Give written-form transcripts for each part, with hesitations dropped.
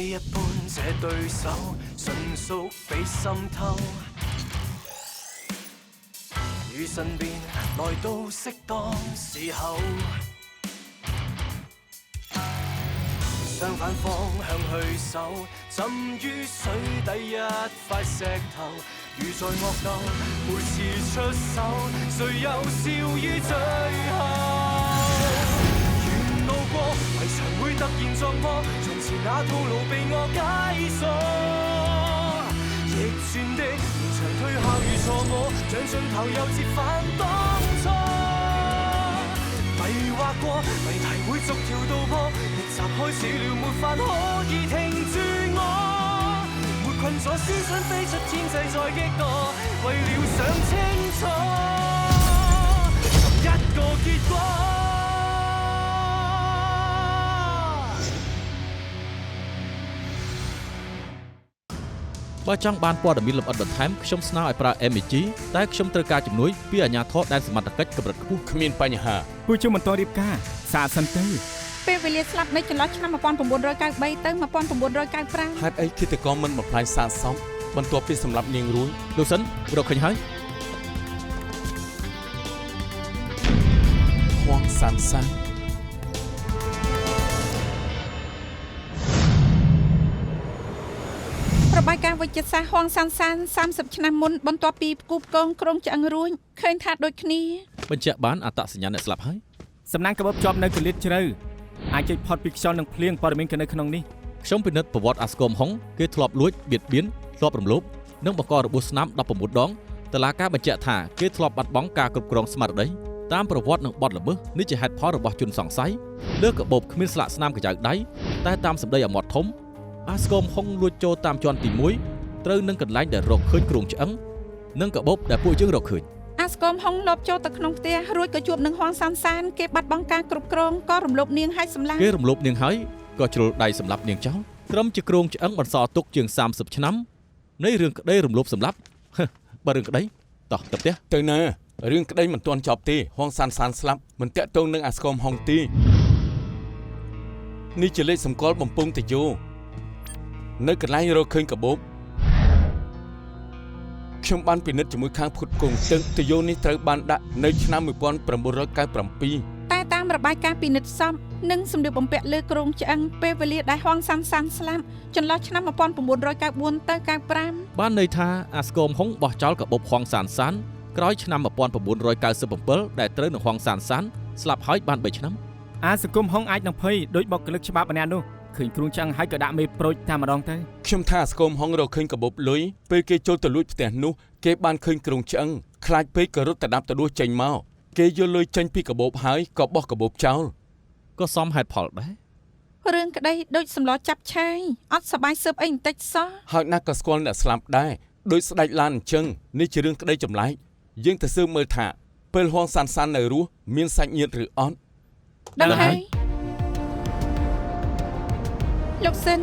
一般這對手，純屬比心偷。與身邊來到適當時候，相反方向去守，浸於水底一塊石頭。如在惡鬥，每次出手，誰又笑於最後？沿路過圍牆會突然撞破，從前那套路被我解鎖。逆轉的連場推下如錯我，像盡頭又折返當初。迷惑過，謎題會逐條道破，逆襲開始了，沒法可以停住我。沒困咗思想飛出天際再激墮，為了想清楚尋一個結果。បើចង់បានព័ត៌មានលម្អិតបន្ថែមខ្ញុំស្នើឲ្យប្រើ MG តែខ្ញុំត្រូវការជំនួយពីអាជ្ញាធរដែនសមត្ថកិច្ចកម្រិតខ្ពស់គ្មានបញ្ហាពួកខ្ញុំមិនតរៀបការសាកសិនទៅពេលវេលាស្លាប់នៅចន្លោះឆ្នាំ1993ទៅ1995ហេតុអីឃាតករមិនបំផ្លាញសាកសមបន្ទាប់ពីសម្លាប់នាងរួយលោកសិនរកឃើញហើយហួងសានសានរបាយការណ៍វិទ្យាសាស្ត្រហួងសានសាន30ឆ្នាំមុនបន្ទាប់ពីផ្គូផ្គងក្រុងឆ្អឹងរួញឃើញថាដូចគ្នាបញ្ជាក់បានអត្តសញ្ញាណអ្នកស្លាប់ហើយសំណាងកាបូបជាប់នៅកលិតជ្រៅអាចចេញផុតពីខ្យល់និងភ្លៀងព័ត៌មាននៅក្នុងនេះខ្ញុំពិនិត្យប្រវត្តិអាស្គមហុងគេធ្លាប់លួចបៀតបៀនធ្លាប់រំលោភនិងបង្ករបួសស្នាម19ដងតុលាការបញ្ជាក់ថាគេធ្លាប់បាត់បង់ការគ្រប់គ្រងស្មារតីតាមប្រវត្តិនិងបទល្មើសនេះជាហេតុផលរបស់ជនសង្ស័យលើកាបូបគ្មានស្លាកស្នាមកញ្ចៅដៃតែតាមសម្ដីអាមាត់ធំអាស្គមហុងលួចចូលតាមជាន់ទី1ត្រូវនឹងកន្លែងដែលរកឃើញគ្រោងឆ្អឹងនិងកាបូបដែលពួកយើងរកឃើញអាស្គមហុងលបចូលទៅក្នុងផ្ទះរួចក៏ជួបនឹងហួងសានសានគេបាត់បង់ការគ្រប់គ្រងក៏រំលោភនាងហើយសម្លាប់គេរំលោភនាងហើយក៏ជ្រុលដៃសម្លាប់នាងចោលត្រឹមជាគ្រោងឆ្អឹងបន្សល់ទុកជាង30ឆ្នាំនៃរឿងក្តីរំលោភសម្លាប់បើរឿងក្តីតោះទៅផ្ទះទៅណារឿងក្តីមិនទាន់ចប់ទេហួងសានសានស្លាប់មិនតាក់ទងនឹងអាស្គមហុងទេនេះជាលេខសម្គាល់បំពង់តយោនៅកន្លែងរកឃើញកាបូបខ្ញុំបានពិនិត្យជាមួយខាងផ្គត់ផ្គង់តយោនេះត្រូវបានដាក់នៅឆ្នាំ1997តែតាមរបាយការណ៍ពិនិត្យសពនិងសម្លៀកបំពាក់លើគ្រោងឆ្អឹងពេលវេលាដែលហួងសានសានស្លាប់ចន្លោះឆ្នាំ1994ទៅ95បានន័យថាអាស្គមហុងបោះចោលកាបូបហួងសានសានក្រោយឆ្នាំ1997ដែលត្រូវនឹងហួងសានសានស្លាប់ហើយបាន3ឆ្នាំអាសង្គមហុងអាចនឹងភ័យដោយបុគ្គលិកច្បាប់ម្នាក់នោះឃើញគ្រូឆ្អឹងហើយក៏ដាក់មេប្រូចតែម្ដងទៅខ្ញុំថាអាស្គមហុងរកឃើញកាបូបលុយពេលគេចូលទៅលួចផ្ទះនោះគេបានឃើញគ្រូឆ្អឹងខ្លាចពេកក៏រត់ទៅដាប់ទៅដួសចេញមកគេយកលុយចេញពីកាបូបហើយក៏បោះកាបូបចោលក៏សមហេតុផលដែររឿងក្តីដូចសម្លចាប់ឆាយអត់សប្បាយស៊ើបអីបន្តិចសោះហើយណាស់ក៏ស្គាល់អ្នកស្លាប់ដែរដោយស្ដេចឡានអញ្ចឹងនេះជារឿងក្តីចម្លែកយើងទៅស៊ើបមើលថាពេលហួងសានសាននៅរស់មានសាច់ញាតិឬអត់ដឹងហើយលោកសិន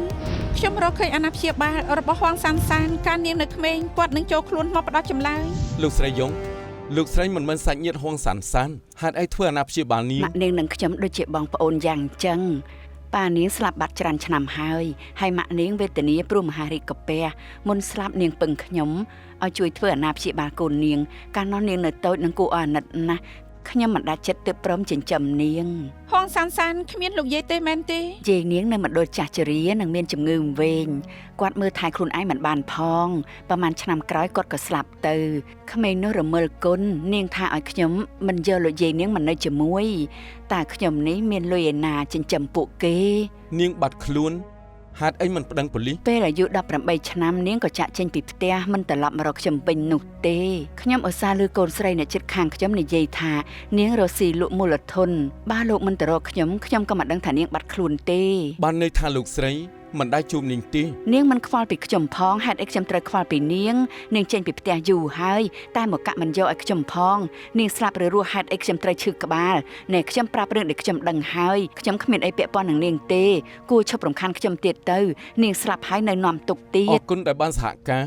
ខ្ញុំរកឃើញអាណាព្យាបាលរបស់ហួងសានសានកាលនាងនៅក្មេងគាត់នឹងចូលខ្លួនមកផ្ដោះចម្លើយលោកស្រីយងលោកស្រីមិនមែនសាច់ញាតិហួងសានសានហេតុអីធ្វើអាណាព្យាបាលនាងម៉ាក់នាងនឹងខ្ញុំដូចជាបងប្អូនយ៉ាងអញ្ចឹងប៉ានាងស្លាប់បាត់ច្រើនឆ្នាំហើយម៉ាក់នាងវេទនាព្រោះមហារីកកាពះមុនស្លាប់នាងពឹងខ្ញុំឲ្យជួយធ្វើអាណាព្យាបាលកូននាងកាលនោះនាងនៅតូចនឹងគួរអាណិតណាស់ខ្ញុំមិនដាច់ចិត្តទើបព្រមចិញ្ចឹមនាងហួងសានសានគ្មានលោកយាយទេមែនទេយាយនាងនៅមណ្ឌលចាស់ជរានឹងមានជំងឺវែងគាត់មើលថែខ្លួនឯងមិនបានផងប្រហែលឆ្នាំក្រោយគាត់ក៏ស្លាប់ទៅក្មេងនោះរមិលគុណនាងថាឲ្យខ្ញុំមិនយកលោកយាយនាងមកនៅជាមួយតែខ្ញុំនេះមានលុយឯណាចិញ្ចឹមពួកគេនាងបាត់ខ្លួនហេតុអីមិនប្តឹងប៉ូលីសពេលអាយុ18ឆ្នាំនាងក៏ចាក់ចេញពីផ្ទះមិនត្រឡប់មករកខ្ញុំវិញនោះទេខ្ញុំឧស្សាហ៍លើកូនស្រីអ្នកជិតខាងខ្ញុំនិយាយថានាងរស់ស៊ីលក់មូលធនបើលោកមិនទៅរកខ្ញុំក៏មិនដឹងថានាងបាត់ខ្លួនទេបានន័យថាលោកស្រីមិនដែលជួបនាងទេនាងមិនខ្វល់ពីខ្ញុំផងហេតុអីខ្ញុំត្រូវខ្វល់ពីនាងចេញពីផ្ទះយូរហើយតែមកកាក់មិនយកឲ្យខ្ញុំផងនាងស្លាប់ឬរស់ហេតុអីខ្ញុំត្រូវឈឺក្បាលណែខ្ញុំប្រាប់រឿងដែលខ្ញុំដឹងហើយខ្ញុំគ្មានអីពាក់ព័ន្ធនឹងនាងទេគួរឈប់រំខានខ្ញុំទៀតទៅនាងស្លាប់ហើយនៅនាំទុកទៀតអរគុណដែលបានសហការ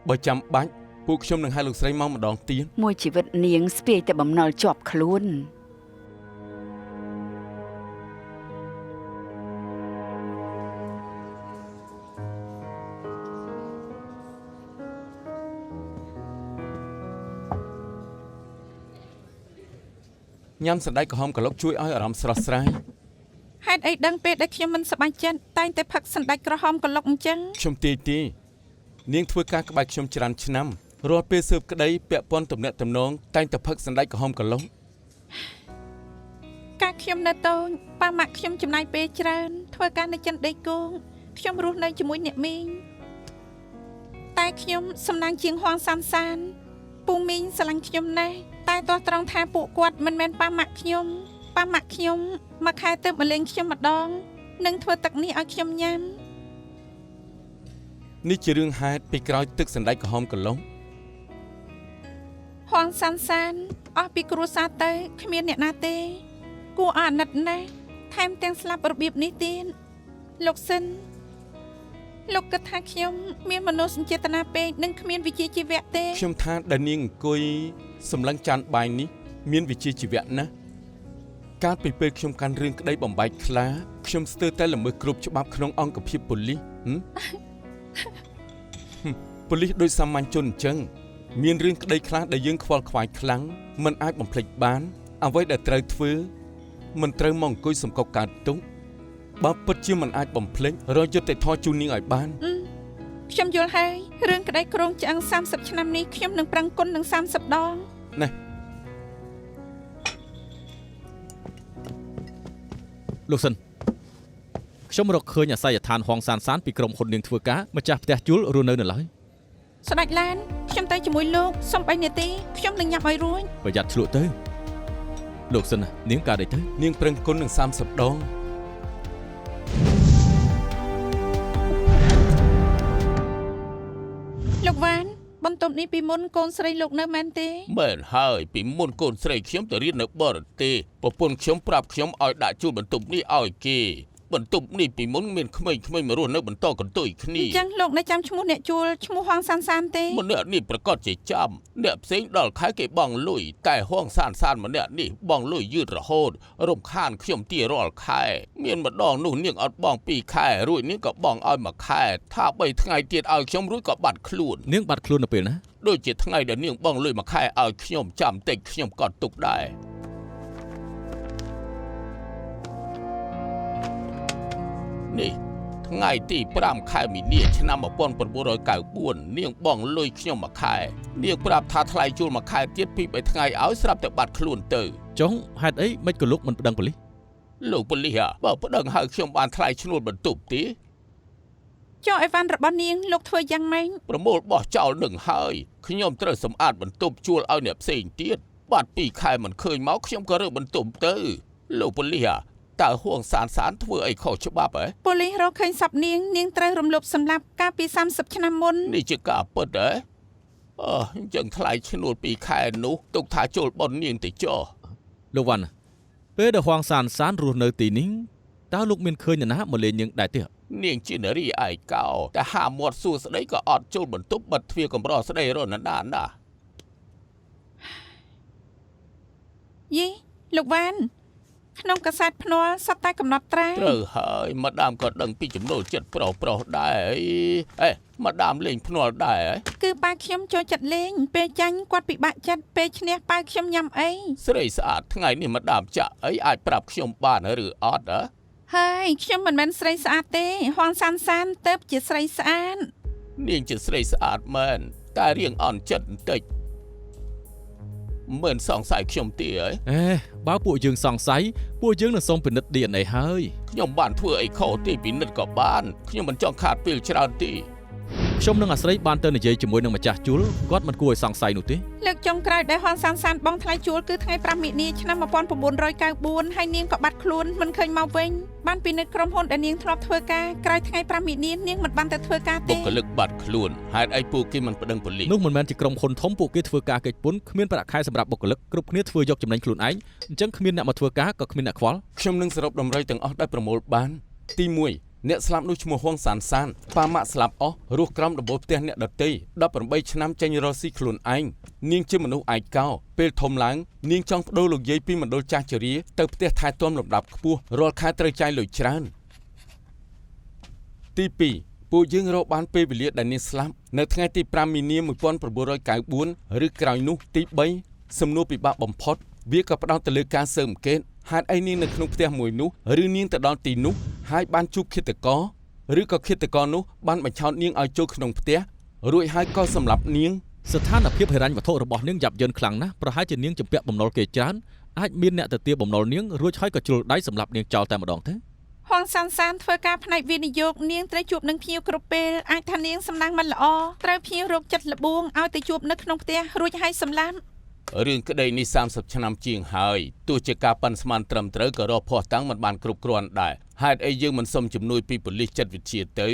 បើចាំបាច់ពួកខ្ញុំនឹងហៅលោកស្រីមកម្ដងទៀតមួយជីវិតនាងស្ពាយតែបំណុលជាប់ខ្លួន ញ៉ាំសណ្តែកក្រហមកន្លុកជួយឲ្យអារម្មណ៍ស្រស់ស្រាយ ហេតុអីដឹងពេលដែលខ្ញុំមិនសប្បាយចិត្តតែងតែផឹកសណ្តែកក្រហមកន្លុកអញ្ចឹង ខ្ញុំទេនាងធ្វើការក្បែរខ្ញុំច្រើនឆ្នាំរាល់ពេលស៊ើបក្តីពាក់ព័ន្ធទំនាក់ទំនងតែងតែផឹកសណ្តែកក្រហមកន្លុក កាលខ្ញុំនៅតូចប៉ាម៉ាក់ខ្ញុំចំណាយពេលច្រើនធ្វើការនៅចិនដេកគោងខ្ញុំរស់នៅជាមួយអ្នកមីងតែខ្ញុំសំណាងជាងហួងសានសានពូមីងស្រឡាញ់ខ្ញុំណាស់តែទាស់ត្រង់ថាពួកគាត់មិនមែនប៉ាម៉ាក់ខ្ញុំមួយខែទៅមកលេងខ្ញុំម្ដងនិងធ្វើទឹកនេះឲ្យខ្ញុំញ៉ាំ នេះជារឿងហេតុពីក្រោយទឹកសណ្តែកក្រហមកន្លុក ហួងសានសានអស់ពីគ្រួសារទៅគ្មានអ្នកណាទេគួរអាណិតណាស់ថែមទាំងស្លាប់របៀបនេះទៀតលោកសិនលោកគិតថាខ្ញុំមានមនោសញ្ចេតនាពេកនិងគ្មានវិជ្ជាជីវៈទេ ខ្ញុំថាដែលនាងអង្គុយសម្លឹងចានបាយនេះមានវិជ្ជាជីវៈណាស់កាលពីពេលខ្ញុំកាន់រឿងក្តីបំបែកខ្លាខ្ញុំស្ទើរតែល្មើសគ្រប់ច្បាប់ក្នុងអង្គភាពប៉ូលីស ប៉ូលីសដូចសាមញ្ញជនអញ្ចឹងមានរឿងក្តីខ្លះដែលយើងខ្វល់ខ្វាយខ្លាំងមិនអាចបំភ្លេចបានអ្វីដែលត្រូវធ្វើមិនត្រូវមកអង្គុយសង្កត់កើតទុកបើពិតជាមិនអាចបំភ្លេចរយុទ្ធធម៌ជូននាងឲ្យបាន ខ្ញុំយល់ហើយរឿងក្តីក្រងឆ្អឹង30ឆ្នាំនេះខ្ញុំនឹងប្រឹងគុណនឹង30ដង ណា លោកសិនខ្ញុំរកឃើញអាស័យដ្ឋានហងសានសានពីក្រុមហ៊ុននាងធ្វើការម្ចាស់ផ្ទះជួលរស់នៅឡើយ ស្ដេចឡានខ្ញុំទៅជាមួយលោកសុំ3នាទីខ្ញុំនឹងញ៉ាំឲ្យរួច ប្រយ័ត្នឆ្លក់ទៅលោកសិននាងកើតអីទៅ នាងប្រឹងគុណនឹង30ដង លោកវ៉ានបន្ទប់នេះពីមុនកូនស្រីលោកនៅមែនទេ មែនហើយពីមុនកូនស្រីខ្ញុំទៅរៀននៅបរទេសប្រពន្ធខ្ញុំប្រាប់ខ្ញុំឲ្យដាក់ជួលបន្ទប់នេះឲ្យគេបន្ទប់នេះពីមុនមានក្មេងៗមករស់នៅបន្តកន្ទុយគ្នា អញ្ចឹងលោកនៅចាំឈ្មោះអ្នកជួលឈ្មោះហងសានសានទេ ម្នាក់នេះប្រកាសជាចាំអ្នកផ្សេងដល់ខែគេបងលុយតែហងសានសានម្នាក់នេះបងលុយយឺតរហូតរំខានខ្ញុំទីរាល់ខែមានម្ដងនោះនាងអត់បង2ខែរួចនាងក៏បងឲ្យ1ខែថា3ថ្ងៃទៀតឲ្យខ្ញុំរួចក៏បាត់ខ្លួន នាងបាត់ខ្លួននៅពេលណា ដូចជាថ្ងៃដែលនាងបងលុយ1ខែឲ្យខ្ញុំចាំតិចខ្ញុំក៏ទុកដែរនេះថ្ងៃទី5ខែមីនាឆ្នាំ1994នាងបងលុយខ្ញុំ1ខែនាងប្រាប់ថាថ្លៃជួល1ខែទៀតពី3ថ្ងៃឲ្យស្រាប់តែបាត់ខ្លួនទៅ ចុងហេតុអីមិនក៏លោកមិនប្តឹងប៉ូលីស លោកប៉ូលីសបើប្តឹងឲ្យខ្ញុំបានថ្លៃឈ្នួលបន្ទប់ទេ ចុះអីវ៉ាន់របស់នាងលោកធ្វើយ៉ាងម៉េច ប្រមូលបោះចោលនឹងហើយខ្ញុំត្រូវសម្អាតបន្ទប់ជួលឲ្យអ្នកផ្សេងទៀតបាត់2ខែមិនឃើញមកខ្ញុំក៏រើបន្ទប់ទៅលោកប៉ូលីសតើហួងសានសានធ្វើអីខុសច្បាប់ហ៎ ប៉ូលីសរកឃើញសពនាងត្រូវរំលោភសម្លាប់កាលពី30ឆ្នាំមុន នេះជាការពិតហ៎អញ្ចឹងថ្លៃឈ្នួល2ខែនោះទុកថាចូលប៉ុននាងទៅចុះ លោកវ៉ាន់ពេលដែលហងសានសានរស់នៅទីនេះតើលោកមានឃើញនរណាមកលេងនាងដែរទេ នាងជានារីឯកោតែហាមាត់សួស្ដីក៏អត់ចូលបន្ទប់បិទទ្វារកំរោះស្ដីរនដានណា យីលោកវ៉ានក្នុងកាសែតភ្នាល់សត្វតែកំណត់ត្រា ត្រូវហើយម្ដាមក៏ដឹងពីចំណូលចិត្តប្រុសដែរម្ដាមលេងភ្នាល់ដែរ គឺប៉ាខ្ញុំចូលចិត្តលេងពេលចាញ់គាត់ពិបាកចិត្តពេលឈ្នះប៉ាខ្ញុំញ៉ាំអី ស្រីស្អាតថ្ងៃនេះម្ដាមចាក់អីអាចប្រាប់ខ្ញុំបានឬអត់ ហើយខ្ញុំមិនមែនស្រីស្អាតទេហងសានសានទៅជាស្រីស្អាត នាងជាស្រីស្អាតមែនតែរៀងអន់ចិត្តបន្តិចមិនសង្ស័យខ្ញុំទេហ៎ បើពួកយើងសង្ស័យពួកយើងនឹងសុំពិនិត្យ DNA ហើយ ខ្ញុំបានធ្វើអីខុសទេពិនិត្យក៏បានខ្ញុំមិនចង់ខាតពេលច្រើនទេ ខ្ញុំនឹងអាស្រ័យបានទៅនិយាយជាមួយនឹងម្ចាស់ជួលគាត់មិនគួរឲ្យសង្ស័យនោះទេ លើកចុងក្រោយដែលហងសានសានបងថ្លៃជួលគឺថ្ងៃ5មិនិនាឆ្នាំ1994ហើយនាងក៏បាត់ខ្លួនមិនឃើញមកវិញបានពីនៅក្រុមហ៊ុនដែលនាងធ្លាប់ធ្វើការក្រោយថ្ងៃ5មិនិនានាងមិនបានទៅធ្វើការទេ បុគ្គលិកបាត់ខ្លួនហេតុអីពួកគេមិនប្តឹងប៉ូលីស នោះមិនមែនជាក្រុមហ៊ុនធំពួកគេធ្វើការកិច្ចពន្ធគ្មានប្រាក់ខែសម្រាប់បុគ្គលិកគ្រប់គ្នាធ្វើយកចំណេញខ្លួនឯងអញ្ចឹងគ្មានអ្នកមកធ្វើការក៏គ្មានអ្នកខ្វល់ ខ្ញុំនឹងសរុបដំរីទាំងអស់ដែលប្រមូលបានទី1អ្នកស្លាប់នោះឈ្មោះហួងសានសានប៉ាម៉ាក់ស្លាប់អស់រស់ក្រោមដំបូលផ្ទះអ្នកដទៃ18ឆ្នាំចេញរកស៊ីខ្លួនឯងនាងជាមនុស្សឯកោពេលធំឡើងនាងចង់ប្តូរលោកយាយពីមណ្ឌលចាស់ជរាទៅផ្ទះថែទាំលំដាប់ខ្ពស់រាល់ខែត្រូវចាយលុយច្រើនទី2ពួកយើងរកបានពេលវេលាដែលនាងស្លាប់នៅថ្ងៃទី5មីនា1994ឬក្រោយនោះទី3សំណួរពិបាកបំផុត វាក៏ផ្ដោតទៅលើការស៊ើបអង្កេតហេតុអីនាងនៅក្នុងផ្ទះមួយនោះឬនាងទៅដល់ទីនោះហើយបានជួបឃាតករឬក៏ឃាតករនោះបានបញ្ឆោតនាងឲ្យចូលក្នុងផ្ទះរួចហើយក៏សម្លាប់នាង ស្ថានភាពហិរញ្ញវត្ថុរបស់នាងយ៉ាប់យ៉ឺនខ្លាំងណាស់ប្រហែលជានាងជំពាក់បំណុលគេច្រើនអាចមានអ្នកទៅទារបំណុលនាងរួចហើយក៏ជ្រុលដៃសម្លាប់នាងចោលតែម្ដងទេ ហួងសានសានធ្វើការផ្នែកវិនិយោគនាងត្រូវជួបនឹងភ្ញៀវគ្រប់ពេលអាចថានាងសំណាងមិនល្អត្រូវភ្ញៀវរោគចិត្តល្បួងឲ្យទៅជួបនៅក្នុងផ្ទះរួចហើយសម្លាប់ រឿងក្តីនេះ30ឆ្នាំជាងហើយទោះជាការប៉ាន់ស្មានត្រឹមត្រូវក៏រកភ័ស្តុតាងមិនបានគ្រប់គ្រាន់ដែរហេតុអីយើងមិនសុំជំនួយពីប៉ូលីសចិត្តវិទ្យាទៅ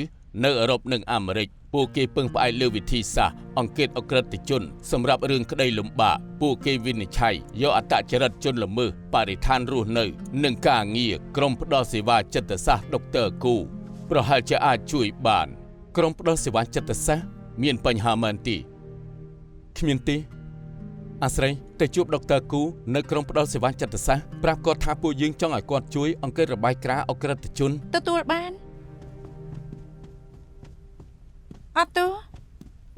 នៅអឺរ៉ុបនិងអាមេរិកពួកគេពឹងផ្អែកលើវិធីសាស្ត្រអង្កេតអក្រិតជនសម្រាប់រឿងក្តីលំបាកពួកគេវិនិច្ឆ័យយកអត្តចរិតជនល្មើសបរិស្ថានរស់នៅនិងការងារក្រុមផ្ដល់សេវាចិត្តសាស្ត្រដុកទ័រគូប្រហែលជាអាចជួយបានក្រុមផ្ដល់សេវាចិត្តសាស្ត្រមានបញ្ហាមែនទេគ្មានទេ អាស្រ័យទៅជួបដុកទ័រគូនៅក្រុមផ្ដល់សេវាចិត្តសាស្ត្រប្រាប់គាត់ថាពួកយើងចង់ឲ្យគាត់ជួយអង្គិតរបាយការណ៍អក្រិតជន ទទួលបានអត់ទោះ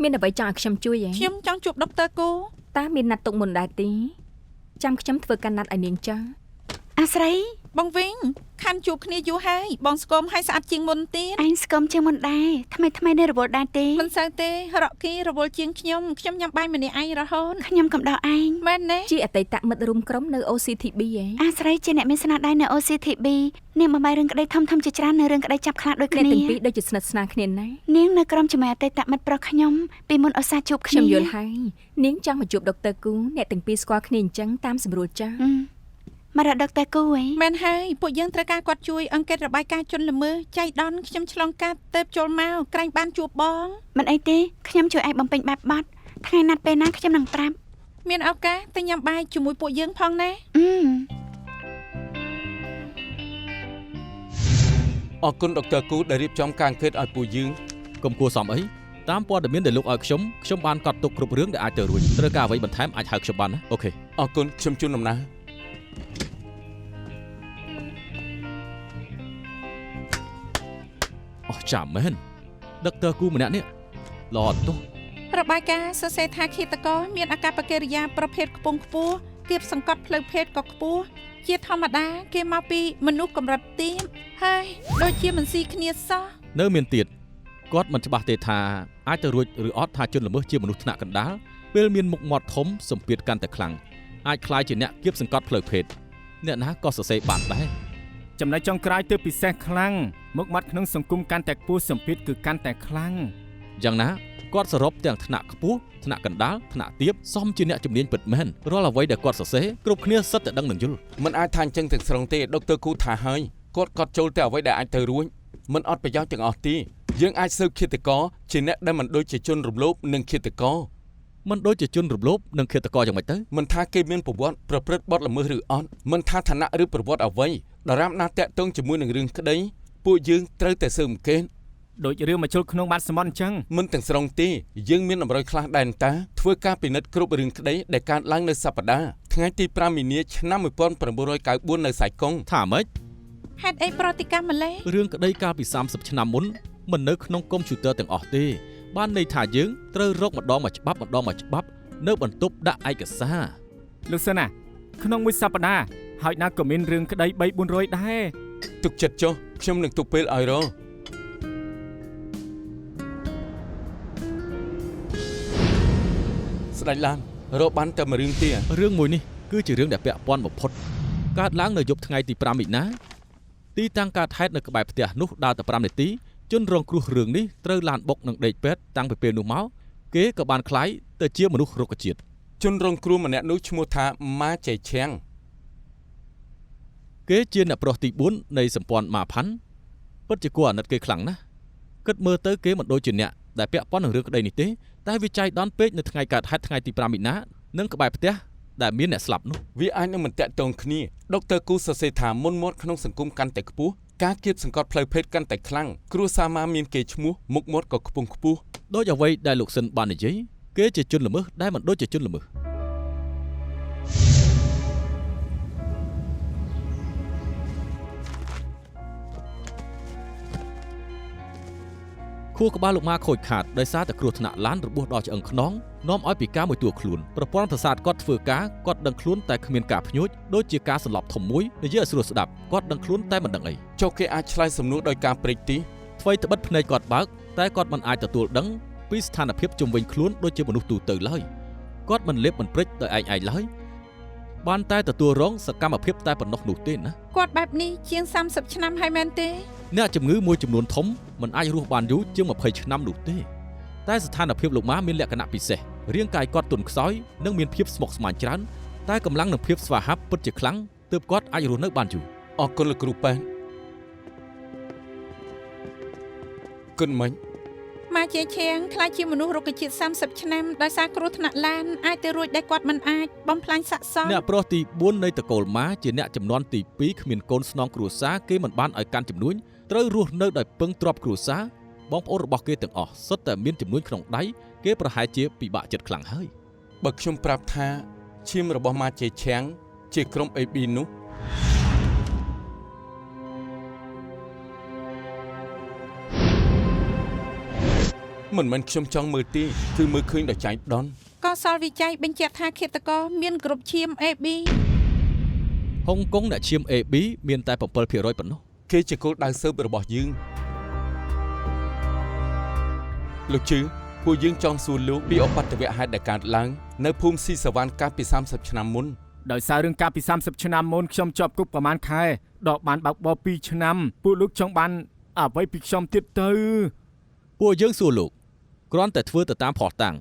មានអ្វីចង់ឲ្យខ្ញុំជួយទេ ខ្ញុំចង់ជួបដុកទ័រគូ តើមានណាត់ទុកមុនដែរទេចាំខ្ញុំធ្វើការណាត់ឲ្យនាងចុះ អាស្រ័យ បងវិញខាន់ជួបគ្នាយូរហើយបងស្គមឲ្យស្អាតជាងមុនទៀត ឯងស្គមជាងមុនដែរថ្មីនេះរវល់ដែរទេ មិនសូវទេរកគីរវល់ជាងខ្ញុំញ៉ាំបាយម្នាក់ឯងរហូត ខ្ញុំកំដៅឯង មែនទេ ជាអតីតមិត្តរួមក្រុមនៅ OCTB ហ៎ អាស្រ័យជាអ្នកមានស្នាដៃនៅ OCTB នាងបំបីរឿងក្តីធំជាច្រើននៅរឿងក្តីចាប់ខ្លាចដូច គ្នា គ្នា ទាំងពីរដូចជាស្និទ្ធស្នាលគ្នាណាស់ នាងនៅក្រុមជាមួយអតីតមិត្តប្រុសខ្ញុំពីមុនឧស្សាហ៍ជួបគ្នា ខ្ញុំយល់ហើយនាងចង់មកជួបដុកទ័រគូអ្នកទាំងពីរស្គាល់គ្នាអញ្ចឹងតាមស្រួលចាស់ មករកដុកទ័រគូហ៎ មែនហើយពួកយើងត្រូវការគាត់ជួយអង្កេតរបាយការណ៍ជនល្មើសចៃដន្យខ្ញុំឆ្លងកាត់ទៅចូលមកក្រែងបានជួបបង មិនអីទេខ្ញុំជួយឯងបំពេញបែបបត់ថ្ងៃណាត់ពេលណាខ្ញុំនឹងប្រាប់ មានឱកាសទៅញ៉ាំបាយជាមួយពួកយើងផងណា អរគុណដុកទ័រគូដែលរៀបចំការអង្កេតឲ្យពួកយើង កុំគួរសមអីតាមព័ត៌មានដែលលោកឲ្យខ្ញុំបានកត់ទុកគ្រប់រឿងដែលអាចទៅរួចត្រូវការអ្វីបន្ថែមអាចហៅខ្ញុំបានណាអូខេ អរគុណខ្ញុំជូនដំណើរ អស់ចាំមែនដុកទ័រគូម្នាក់នេះល្អទោះ របាយការណ៍សរសេរថាឃាតករមានអាកប្បកិរិយាប្រភេទខ្ពង់ខ្ពស់គៀបសង្កត់ផ្លូវភេទក៏ខ្ពស់ជាធម្មតាគេមកពីមនុស្សកម្រិតទាបហើយដូចជាមិនស៊ីគ្នាសោះ នៅមានទៀតគាត់មិនច្បាស់ទេថាអាចទៅរួចឬអត់ថាជនល្មើសជាមនុស្សថ្នាក់កណ្ដាលពេលមានមុខមាត់ធំសម្ពាធកាន់តែខ្លាំងអាចคล้ายជាអ្នកគៀបសង្កត់ផ្លូវភេទអ្នកណាក៏សរសេរបានដែរ ចំណុចចុងក្រោយទើបពិសេសខ្លាំងមុខមាត់ក្នុងសង្គមកាន់តែខ្ពស់សម្ពាធគឺកាន់តែខ្លាំង យ៉ាងណាគាត់សរុបទាំងថ្នាក់ខ្ពស់ថ្នាក់កណ្ដាលថ្នាក់ទាបសមជាអ្នកជំនាញពិតមែនរាល់អ្វីដែលគាត់សរសេរគ្រប់គ្នាសិតតែដឹងនឹងយល់ មិនអាចថាអញ្ចឹងទាំងស្រុងទេដុកទ័រគូថាហើយគាត់កត់ចូលតែអ្វីដែលអាចទៅរួចមិនអត់ប្រយោជន៍ទាំងអស់ទេយើងអាចស៊ើបឃាតករជាអ្នកដែលមិនដូចជាជនរំលោភនិងឃាតករ មិនដូចជាជនរំលោភនិងឃាតករយ៉ាងម៉េចទៅ មិនថាគេមានប្រវត្តិប្រព្រឹត្តបទល្មើសឬអត់មិនថាឋានៈឬប្រវត្តិអ្វីដរាបណាតាក់ទងជាមួយនឹងរឿងក្តីពួកយើងត្រូវតែស៊ើបអង្កេត ដូចរឿងមកជុលក្នុងបាតសមុទ្រអញ្ចឹង មិនទាំងស្រុងទេយើងមានតម្រុយខ្លះដែរតាធ្វើការពិនិត្យគ្រប់រឿងក្តីដែលកើតឡើងនៅសប្តាហ៍ថ្ងៃទី5មីនាឆ្នាំ1994នៅសៃកុង ថាម៉េច ហេតុអីប្រតិកម្មម្លេះ រឿងក្តីកាលពី30ឆ្នាំមុនមិននៅក្នុងកុំព្យូទ័រទាំងអស់ទេបានន័យថាយើងត្រូវរកម្ដងមួយច្បាប់នៅបន្ទប់ដាក់ឯកសារ លោកសិនណាក្នុងមួយសប្តាហ៍ហើយណាក៏មានរឿងក្តី 3-400 ដែរ ទុកចិត្តចុះខ្ញុំនឹងទុកពេលឲ្យរកស្ដេចឡានរកបានតែមួយរឿងទេ រឿងមួយនេះគឺជារឿងដែលពាក់ព័ន្ធបំផុតកើតឡើងនៅយប់ថ្ងៃទី5មីនាទីតាំងកើតហេតុនៅក្បែរផ្ទះនោះដើរតែ5នាទីជនរងគ្រោះរឿងនេះត្រូវឡានបុកនឹងដេកពេទ្យតាំងពីពេលនោះមកគេក៏បានក្លាយទៅជាមនុស្សរុក្ខជាតិ ជនរងគ្រោះម្នាក់នោះឈ្មោះថាម៉ាចៃឆាំង គេជាអ្នកប្រុសទី4នៃសម្ព័ន្ធម៉ាផាន់ពិតជាគួរអាណិតគេខ្លាំងណាស់គិតមើលទៅគេមិនដូចជាអ្នកដែលពាក់ព័ន្ធនឹងរឿងក្តីនេះទេតែវាចៃដន្យពេកនៅថ្ងៃកើតហេតុថ្ងៃទី5មីនានឹងក្បែរផ្ទះដែលមានអ្នកស្លាប់នោះ វាអាចនឹងមិនតាក់ទងគ្នាដុកទ័រគូសរសេរថាមុនមាត់ក្នុងសង្គមកាន់តែខ្ពស់ការគៀបសង្កត់ផ្លូវភេទកាន់តែខ្លាំងគ្រួសារម៉ាមានគេឈ្មោះមុខមាត់ក៏ខ្ពង់ខ្ពស់ ដូចអ្វីដែលលោកសិនបាននិយាយគេជាជនល្មើសដែលមិនដូចជាជនល្មើស ច ខួរក្បាលលោកម៉ាខូចខាតដោយសារតែគ្រោះថ្នាក់ឡានរបួសដល់ឆ្អឹងខ្នងនាំឲ្យពិការមួយតួខ្លួនប្រព័ន្ធប្រសាទគាត់ធ្វើការគាត់ដឹងខ្លួនតែគ្មានការភ្ញួចដូចជាការសន្លប់ធំមួយនិយាយឲ្យស្រួលស្ដាប់គាត់ដឹងខ្លួនតែមិនដឹងអី ចុះគេអាចឆ្លើយសំណួរដោយការព្រិចទី អ្វីត្បិតភ្នែកគាត់បើកតែគាត់មិនអាចទទួលដឹងពីស្ថានភាពជុំវិញខ្លួនដូចជាមនុស្សទូទៅឡើយគាត់មិនលេបមិនព្រិចដោយឯងឡើយបានតែទទួលរងសកម្មភាពតែប៉ុណ្ណោះនោះទេណា គាត់បែបនេះជាង30ឆ្នាំហើយមែនទេ អ្នកជំងឺមួយចំនួនធំមិនអាចរស់បានយូរជាង20ឆ្នាំនោះទេតែស្ថានភាពលោកម៉ាមានលក្ខណៈពិសេសរាងកាយគាត់ទន់ខ្សោយនិងមានភាពស្មុគស្មាញច្រើនតែកម្លាំងនិងភាពស្វាហាប់ពិតជាខ្លាំងទើបគាត់អាចរស់នៅបានយូរ អរគុណលោកគ្រូប៉ែនគុណមិញ ម៉ាជាឈៀងខ្លាចជាមនុស្សរុក្ខជាតិ30ឆ្នាំដោយសារគ្រោះថ្នាក់ឡានអាចទៅរួចដែលគាត់មិនអាចបំផ្លាញស័ក្តិសម អ្នកប្រុសទី4នៃតកូលម៉ាជាអ្នកចំនួនទី2គ្មានកូនស្នងគ្រួសារគេមិនបានឲ្យកាន់ជំនួញត្រូវរស់នៅដោយពឹងទ្រព្យគ្រួសារបងប្អូនរបស់គេទាំងអស់សុទ្ធតែមានជំនួញក្នុងដៃគេប្រហែលជាពិបាកចិត្តខ្លាំងហើយ បើខ្ញុំប្រាប់ថាឈាមរបស់ម៉ាជេឆាំងជាក្រុម AB នោះមិនមែនខ្ញុំចង់មើលទេគឺមើលឃើញដល់ចៃដន្យ កសលវិច័យបញ្ជាក់ថាឃាតករមានគ្រប់ឈាម AB ហុងកុងអ្នកឈាម AB មានតែ 7% ប៉ុណ្ណោះ គេជាគោលដៅស៊ើបរបស់យើងលោកជឺពួកយើងចង់សួរលោកពីឧបទ្ទវហេតុដែលកើតឡើងនៅភូមិស៊ីសវណ្ណកាលពី30ឆ្នាំមុន ដោយសាររឿងកាលពី30ឆ្នាំមុនខ្ញុំជាប់គុកប្រហែលខែដកបានបើកបរ2ឆ្នាំពួកលោកចង់បានអ្វីពីខ្ញុំទៀតទៅ ពួកយើងសួរលោកគ្រាន់តែធ្វើទៅតាមភស្តុតាង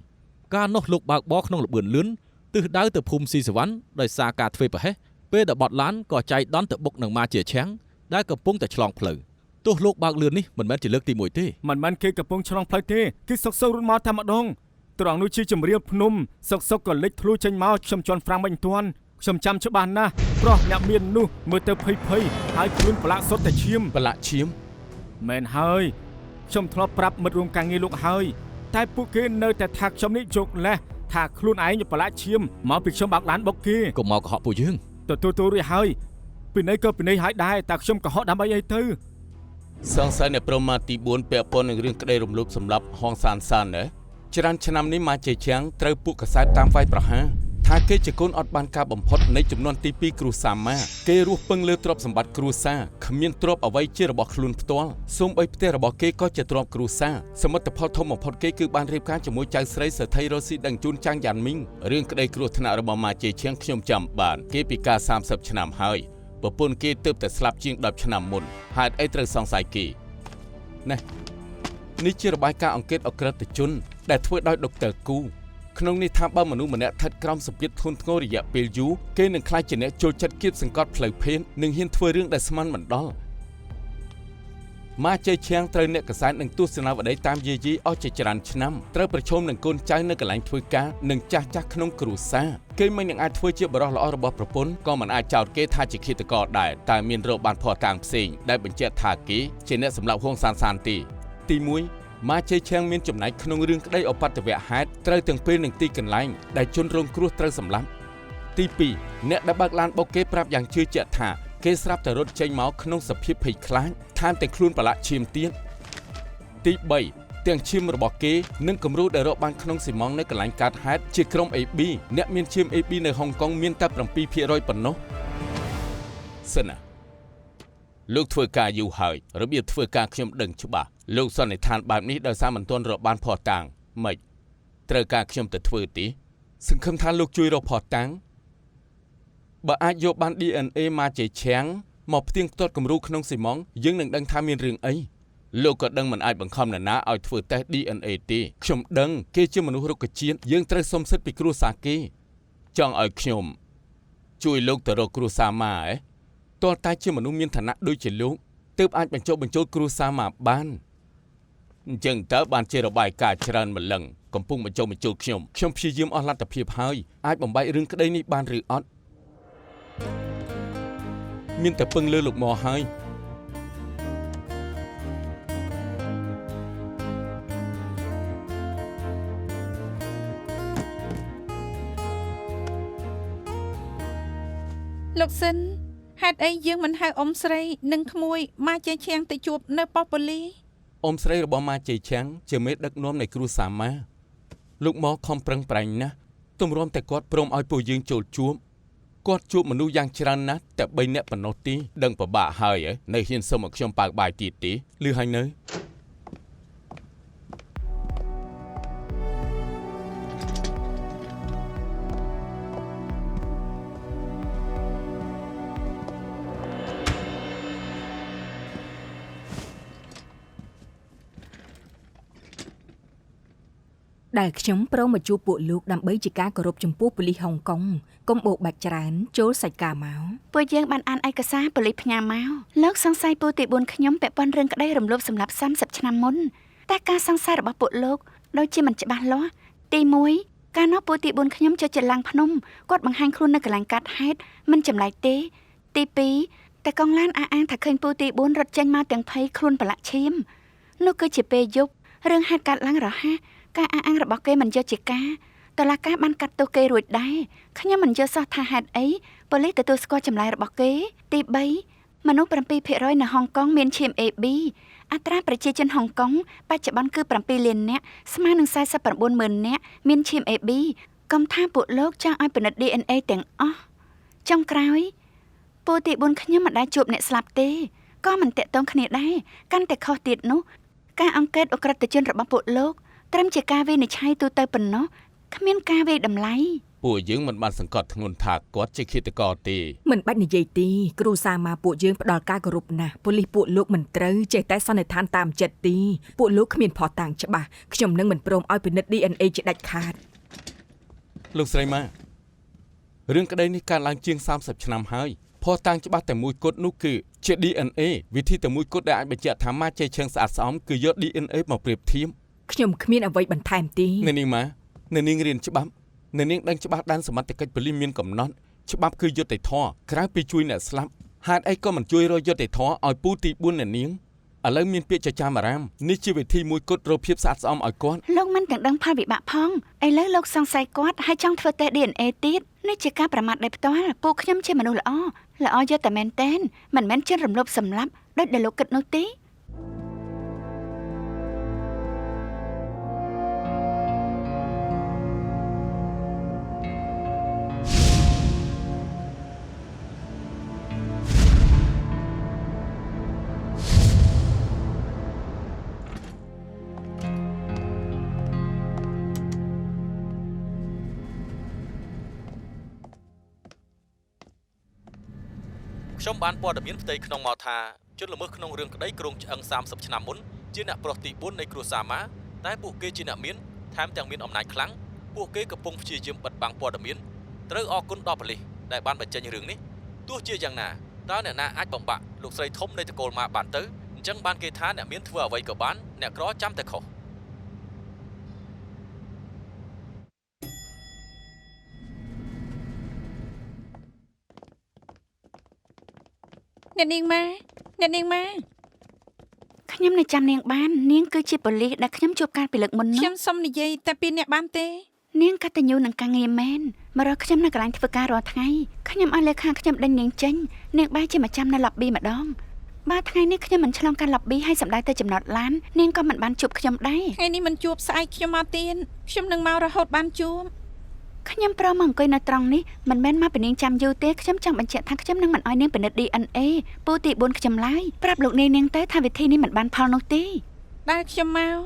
ការនោះលោកបើកបរក្នុងលបឿនលឿនទិសដៅទៅភូមិស៊ីសវណ្ណដោយសារការធ្វេសប្រហែសពេលដែលបត់ឡានក៏ចៃដន្យទៅបុកនឹងម៉ាជាឆាំងដែលកំពុងតែឆ្លងផ្លូវទោះលោកបើកលឿននេះមិនមែនជាលើកទី1ទេ មិនមែនគេកំពុងឆ្លងផ្លូវទេគេសុកសុករត់មកតែម្ដងត្រង់នោះជាជំរាលភ្នំសុកក៏លេចធ្លុះចេញមកខ្ញុំជន់ហ្វ្រាំងមិនទាន់ខ្ញុំចាំច្បាស់ណាស់ប្រុសអ្នកមាននោះមើលទៅភ័យហើយខ្លួនប្រឡាក់សុទ្ធតែឈាម ប្រឡាក់ឈាម មែនហើយខ្ញុំធ្លាប់ប្រាប់មិត្តរួមការងារលោកហើយតែពួកគេនៅតែថាខ្ញុំនេះជោគលេសថាខ្លួនឯងប្រឡាក់ឈាមមកពីខ្ញុំបើកឡានបុកគេ កុំមកកុហកពួកយើង ទទួលរួចហើយពីនេះក៏ពីនេះហើយដែរតែខ្ញុំកុហកដើម្បីអីទៅ សង្ស័យអ្នកប្រមាថទី4ពាក់ព័ន្ធនឹងរឿងក្តីរំលោភសម្រាប់ហងសានសានណាច្រើនឆ្នាំនេះម៉ាជេឆាំងត្រូវពួកកសែតតាមវាយប្រហារថាគេជាកូនអត់បានការបំផុតនៃចំនួនទី2គ្រួសារម៉ាគេរស់ពឹងលើទ្រព្យសម្បត្តិគ្រួសារគ្មានទ្រព្យអ្វីជារបស់ខ្លួនផ្ទាល់សូម្បីផ្ទះរបស់គេក៏ជាទ្រព្យគ្រួសារសមិទ្ធផលធំបំផុតគេគឺបានរៀបការជាមួយចៅស្រីសេដ្ឋីរ៉ូស៊ីដឹងជូនចាងយ៉ាន់មីងរឿងក្តីគ្រោះថ្នាក់របស់ម៉ាជេឆាំងខ្ញុំចាំបានគេពិការ30ឆ្នាំហើយប្រពន្ធគេទើបតែស្លាប់ជាង10ឆ្នាំមុនហេតុអីត្រូវសង្ស័យគេនេះជារបាយការណ៍អង្កេតអក្រិតជនដែលធ្វើដោយដុកទ័រគូក្នុងនេះថាបើមនុស្សម្នាក់ស្ថិតក្រោមសម្ពាធធ្ងន់ធ្ងររយៈពេលយូរគេនឹងខ្លាចជាអ្នកចូលចិត្តគៀបសង្កត់ផ្លូវភេទនិងហ៊ានធ្វើរឿងដែលស្មានមិនដល់ម៉ាជេឆាំងត្រូវអ្នកកសែតនឹងទស្សនាវដ្តីតាមយាយីអស់ជាច្រើនឆ្នាំត្រូវប្រឈមនឹងកូនចៅនៅកន្លែងធ្វើការនិងចាស់ក្នុងគ្រួសារគេមិននឹងអាចធ្វើជាបរិះល្អរបស់ប្រពន្ធក៏មិនអាចចោទគេថាជាឃាតករដែរតែមានរកបានភស្តុតាងផ្សេងដែលបញ្ជាក់ថាគេជាអ្នកសម្លាប់ហួងសានសានទី1ម៉ាជេឆាំងមានចំណែកក្នុងរឿងក្តីឧបទ្ទវហេតុត្រូវទាំងពេលនិងទីកន្លែងដែលជនរងគ្រោះត្រូវសម្លាប់ទី2អ្នកដែលបើកឡានបុកគេប្រាប់យ៉ាងជឿជាក់ថាគេស្រាប់តែរត់ចេញមកក្នុងសភាពភ័យខ្លាចថែមទាំងខ្លួនប្រឡាក់ឈាមទៀតទី3ទាំងឈាមរបស់គេនិងគំរូដែលរកបានក្នុងស៊ីម៉ង់នៅកន្លែងកើតហេតុជាក្រុម AB អ្នកមានឈាម AB នៅហុងកុងមានតែ 7% ប៉ុណ្ណោះសិនណាលោកធ្វើការយូរហើយរបៀបធ្វើការខ្ញុំដឹងច្បាស់លោកសន្និដ្ឋានបែបនេះដោយសារមិនទាន់រកបានភស្តុតាងម៉េចត្រូវការខ្ញុំទៅធ្វើទេសង្ឃឹមថាលោកជួយរកភស្តុតាងបើអាចយកបាន DNA ម៉ាជេឆាំងមកផ្ទៀងផ្ទាត់គំរូក្នុងស៊ីម៉ង់យើងនឹងដឹងថាមានរឿងអីលោកក៏ដឹងមិនអាចបង្ខំនរណាឲ្យធ្វើតេស្ត DNA ទេខ្ញុំដឹងគេជាមនុស្សរុក្ខជាតិយើងត្រូវសុំសិទ្ធិពីគ្រួសារគេចង់ឲ្យខ្ញុំជួយលោកទៅរកគ្រួសារម៉ាទាល់តែជាមនុស្សមានឋានៈដូចជាលោកទើបអាចបញ្ចុះបញ្ចូលគ្រួសារម៉ាបានអញ្ចឹងតើបានជារបាយការណ៍ច្រើនម្លឹងកំពុងបញ្ចុះបញ្ចូលខ្ញុំព្យាយាមអស់លទ្ធភាពហើយអាចបំបែករឿងក្តីនេះបានឬអត់មានតែពឹងលើលោកម៉ហើយ លោកសិនហេតុអីយើងមិនហៅអ៊ំស្រីនិងក្មួយម៉ាចេឈាំងទៅជួបនៅប៉ុស្តិ៍ប៉ូលីស អ៊ំស្រីរបស់ម៉ាជ័យឆាំងជាមេដឹកនាំនៃគ្រួសារម៉ាលោកមកខំប្រឹងប្រែងណាស់ទម្រាំតែគាត់ព្រមឲ្យពួកយើងចូលជួបគាត់ជួបមនុស្សយ៉ាងច្រើនណាស់តែ3នាក់ប៉ុណ្ណោះទេដឹងពិបាកហើយនៅហ៊ានសុំឲ្យខ្ញុំប៉ាកបាយទៀតទេឮហើយនៅដែលខ្ញុំព្រមមកជួបពួកលោកដើម្បីជាការគោរពចំពោះប៉ូលីសហុងកុងកុំបោកបាច់ច្រើនចូលសាច់ការមក ពួកយើងបានអានឯកសារប៉ូលីសផ្ញើមកលោកសង្ស័យពូទី4ខ្ញុំពាក់ព័ន្ធរឿងក្តីរំលោភសម្រាប់30ឆ្នាំមុនតែការសង្ស័យរបស់ពួកលោកដូចជាមិនច្បាស់លាស់ទី1កាលនោះពូទី4ខ្ញុំចូលចិត្តឡើងភ្នំគាត់បង្ហាញខ្លួននៅកន្លែងកាត់ហេតុមិនចម្លែកទេទី2តែកងឡានអះអាងថាឃើញពូទី4រត់ចេញមកទាំងភ័យខ្លួនប្រឡាក់ឈាមនោះគឺជាពេលយប់រឿងហេតុកាត់ឡើងរហ័សការអះអាងរបស់គេមិនយកជាការតឡាការបានកាត់ទោសគេរួចដែរខ្ញុំមិនយល់សោះថាហេតុអីប៉ូលីសទទួលស្គាល់ចម្លើយរបស់គេទី3មនុស្ស 7% នៅហុងកុងមានឈាម AB អត្រាប្រជាជនហុងកុងបច្ចុប្បន្នគឺ7លាននាក់ស្មើនឹង49,000នាក់មានឈាម AB កុំថាពួកលោកចង់ឲ្យពិនិត្យ DNA ទាំងអស់ចុងក្រោយពូទី4ខ្ញុំមិនដែលជួបអ្នកស្លាប់ទេក៏មិនតាក់ទងគ្នាដែរកាន់តែខុសទៀតនោះការអង្កេតអក្រិតជនរបស់ពួកលោកត្រឹមជាការវិនិច្ឆ័យទូទៅប៉ុណ្ណោះគ្មានការវាយតម្លៃពួកយើងមិនបានសង្កត់ធ្ងន់ថាគាត់ជាឃាតករទេមិនបាច់និយាយទេគ្រូសាមកពួកយើងផ្ដល់ការគោរពណាស់ប៉ូលីសពួកលោកមិនត្រូវចេះតែសន្និដ្ឋានតាមចិត្តទេពួកលោកគ្មានភស្តុតាងច្បាស់ខ្ញុំនឹងមិនព្រមឲ្យពិនិត្យ DNA ជាដាច់ខាតលោកស្រីម៉ារឿងក្តីនេះកើតឡើងជាង30ឆ្នាំហើយភស្តុតាងច្បាស់តែមួយគត់នោះគឺជា DNA វិធីតែមួយគត់ដែលអាចបញ្ជាក់ថាម៉ាជ័យឆាំងស្អាតស្អំគឺយក DNA មកប្រៀបធៀបខ្ញុំគ្មានអ្វីបន្ថែមទេនៅនាងម៉ានៅនាងរៀនច្បាប់នៅនាងដឹងច្បាស់ដែនសមត្ថកិច្ចប៉ូលីសមានកំណត់ច្បាប់គឺយុត្តិធម៌ក្រៅពីជួយអ្នកស្លាប់ហេតុអីក៏មិនជួយរកយុត្តិធម៌ឲ្យពូទី4នៅនាងឥឡូវមានពាក្យចចាមអារាមនេះជាវិធីមួយគត់រកភាពស្អាតស្អំឲ្យគាត់លោកមិនទាំងដឹងផលវិបាកផងឥឡូវលោកសង្ស័យគាត់ហើយចង់ធ្វើតេស្ត DNA ទៀតនេះជាការប្រមាថដោយផ្ទាល់ពួកខ្ញុំជាមនុស្សល្អយកតែមែនតែនមិនមែនជនរំលោភសម្លាប់ដូចដែលលោកគិតនោះទេខ្ញុំបានព័ត៌មានផ្ទៃក្នុងមកថាជនល្មើសក្នុងរឿងក្តីគ្រងឆ្អឹង30ឆ្នាំមុនជាអ្នកប្រុសទី4នៃគ្រួសារម៉ាតែពួកគេជាអ្នកមានថែមទាំងមានអំណាចខ្លាំងពួកគេកំពុងព្យាយាមបិទបាំងព័ត៌មានត្រូវអរគុណដល់ប៉ូលីសដែលបានបញ្ចេញរឿងនេះទោះជាយ៉ាងណាតើអ្នកណាអាចបំបាក់លោកស្រីធំនៃតកូលម៉ាបានទៅអញ្ចឹងបានគេថាអ្នកមានធ្វើអ្វីក៏បានអ្នកក្រចាំតែខុសអ្នកនាងម៉ាខ្ញុំនៅចាំនាងបាននាងគឺជាប៉ូលីសដែលខ្ញុំជួបកាលពីលើកមុននោះខ្ញុំសុំនិយាយតែពីអ្នកបានទេនាងកតញ្ញូនឹងការងារមែនមករកខ្ញុំនៅកន្លែងធ្វើការរាល់ថ្ងៃខ្ញុំឲ្យលេខាខ្ញុំដេញនាងចេញនាងបែរជាមកចាំនៅ lobby ម្ដងបើថ្ងៃនេះខ្ញុំមិនឆ្លងកាត់ lobby ឲ្យសម្ដៅទៅចំណតឡាននាងក៏មិនបានជួបខ្ញុំដែរថ្ងៃនេះមិនជួបស្អែកខ្ញុំមកទៀតខ្ញុំនឹងមករហូតបានជួបខ្ញុំព្រមមកអង្គុយនៅត្រង់នេះមិនមែនមកពីនាងចាំយូរទេខ្ញុំចង់បញ្ជាក់ថាខ្ញុំនឹងមិនឲ្យនាងពិនិត្យ DNA ពូទី4ខ្ញុំឡើយប្រាប់លោកនាងទៅថាវិធីនេះមិនបានផលនោះទេដែលខ្ញុំមក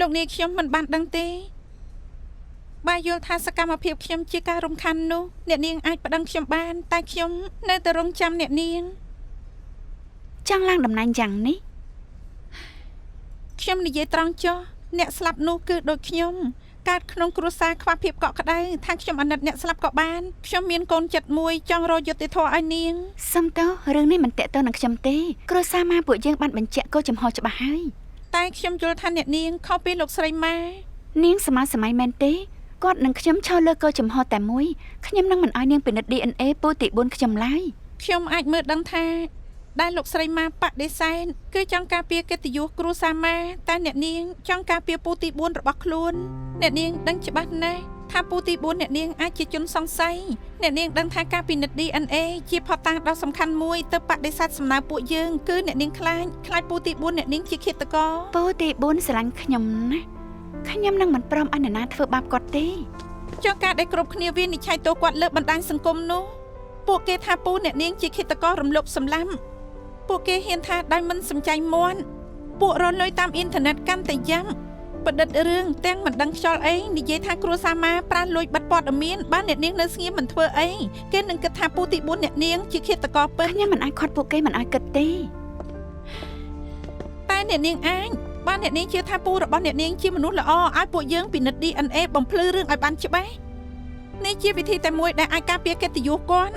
លោកនាងខ្ញុំមិនបានដឹងទេបើយល់ថាសកម្មភាពខ្ញុំជាការរំខាននោះអ្នកនាងអាចប្តឹងខ្ញុំបានតែខ្ញុំនៅតែរងចាំអ្នកនាងចង់ឡើងតំណែងយ៉ាងនេះខ្ញុំនិយាយត្រង់ចុះអ្នកស្លាប់នោះគឺដូចខ្ញុំកើតក្នុងគ្រួសារខ្វះភាពកក់ក្ដៅថាខ្ញុំអាណិតអ្នកស្លាប់ក៏បានខ្ញុំមានកូនចិត្តមួយចង់រកយុត្តិធម៌ឲ្យនាងសុំទោសរឿងនេះមិនតាក់ទងនឹងខ្ញុំទេគ្រួសារម៉ាពួកយើងបានបញ្ជាក់កូនចំហច្បាស់ហើយតែខ្ញុំយល់ថាអ្នកនាងខុសពីលោកស្រីម៉ានាងសម័យមែនទេគាត់នឹងខ្ញុំឈរលើកូនចំហតែមួយខ្ញុំនឹងមិនឲ្យនាងពិនិត្យ DNA ពូទី4ខ្ញុំឡើយខ្ញុំអាចមើលដឹងថាដែលលោកស្រីម៉ាបដិសេធគឺចង់ការពារកិត្តិយសគ្រួសារម៉ាតែអ្នកនាងចង់ការពារពូទី4របស់ខ្លួនអ្នកនាងដឹងច្បាស់ណាស់ ថាពូទី4អ្នកនាងអាចជាជនសង្ស័យអ្នកនាងដឹងថាការពិនិត្យ DNA ជាភស្តុតាងដ៏សំខាន់មួយទៅបដិសេធសំណើពួកយើងគឺអ្នកនាងខ្លាចពូទី4អ្នកនាងជាឃាតករ ពូទី4ស្រឡាញ់ខ្ញុំណាខ្ញុំនឹងមិនព្រមឲ្យនរណាធ្វើបាបគាត់ទេ ចុះការដែលគ្រប់គ្នាវិនិច្ឆ័យទោសគាត់លើបណ្ដាញសង្គមនោះពួកគេថាពូអ្នកនាងជាឃាតកររំលោភសម្លាប់ពួកគេហ៊ានថាដោយមិនសំចៃមាន់ពួករលុយតាមអ៊ីនធឺណិតកាន់តែយ៉ាំប្រឌិតរឿងទាំងមិនដឹងខ្យល់អីនិយាយថាគ្រួសារម៉ាប្រើលួចបាត់ព័ត៌មានបានអ្នកនាងនៅស្ងៀមមិនធ្វើអីគេនឹងគិតថាពូទី4អ្នកនាងជាឃាតករពិត ខ្ញុំមិនអាចខាត់ពួកគេមិនឲ្យគិតទេ តែអ្នកនាងអាចបានអ្នកនាងជឿថាពូរបស់អ្នកនាងជាមនុស្សល្អឲ្យពួកយើងពិនិត្យ DNA បំភ្លឺរឿងឲ្យបានច្បាស់នេះជាវិធីតែមួយដែលអាចការពារកិត្តិយសគាត់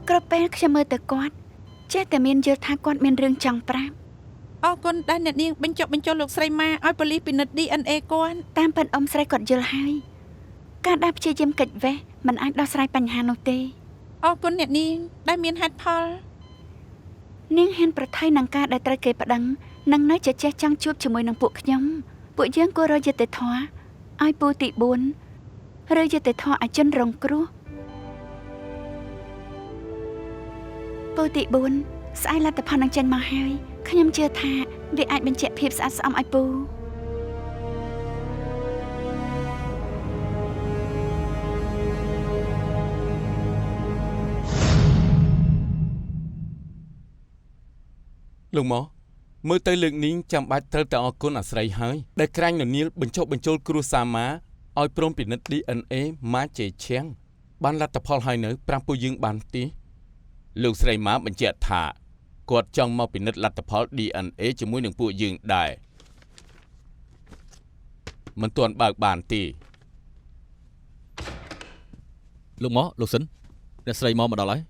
គ្រប់ពេលខ្ញុំមើលទៅគាត់ចេះតែមានយល់ថាគាត់មានរឿងចង់ប្រាប់ អរគុណដែលអ្នកនាងបញ្ចុះបញ្ចូលលោកស្រីម៉ាឲ្យប៉ូលីសពិនិត្យ DNA គាត់ តាមពិតអ៊ំស្រីគាត់យល់ហើយការដែលព្យាយាមកិច្ចវេះមិនអាចដោះស្រាយបញ្ហានោះទេ អរគុណអ្នកនាងដែលមានហេតុផល នាងហ៊ានប្រថុយនឹងការដែលត្រូវគេប្តឹងនឹងនៅចេះចង់ជួបជាមួយនឹងពួកខ្ញុំពួកយើងគួររកយុត្តិធម៌ឲ្យពូទី4ឬយុត្តិធម៌ឲ្យជនរងគ្រោះពូទី4ស្អែកលទ្ធផលនឹងចេញមកហើយខ្ញុំជឿថាវាអាចបញ្ជាក់ភាពស្អាតស្អំឲ្យពូ លោកមកមើលទៅលើកនេះចាំបាច់ត្រូវតែអរគុណអាស្រីហើយដែលក្រាញ់ននីលបញ្ចុះបញ្ចូលគ្រួសារម៉ាឲ្យព្រមពិនិត្យ DNA ម៉ាជេឈៀងបានលទ្ធផលហើយនៅប្រាប់ពួកយើងបានទេលោកស្រីម៉ាបញ្ជាក់ថាគាត់ចង់មកពិនិត្យលទ្ធផល DNA ជាមួយនឹងពួកយើងដែរមិនទាន់បើកបានទេ លោកមកលោកសិនអ្នកស្រីមកដល់ហើយ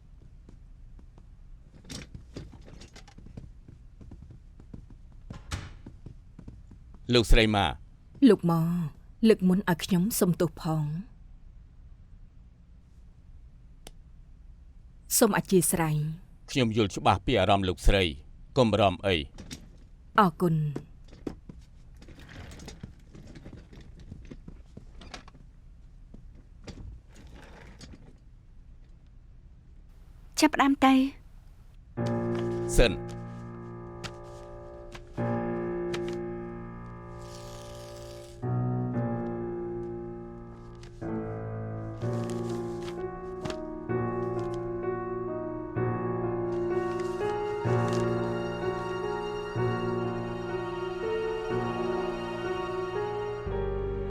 លោកស្រីម៉ា លោកមកលើកមុនឲ្យខ្ញុំសុំទោសផងសូមអធិស្ឋាន ខ្ញុំយល់ច្បាស់ពីអារម្មណ៍លោកស្រីកុំបារម្ភអី អរគុណ ចាប់ផ្ដើមទៅ សិន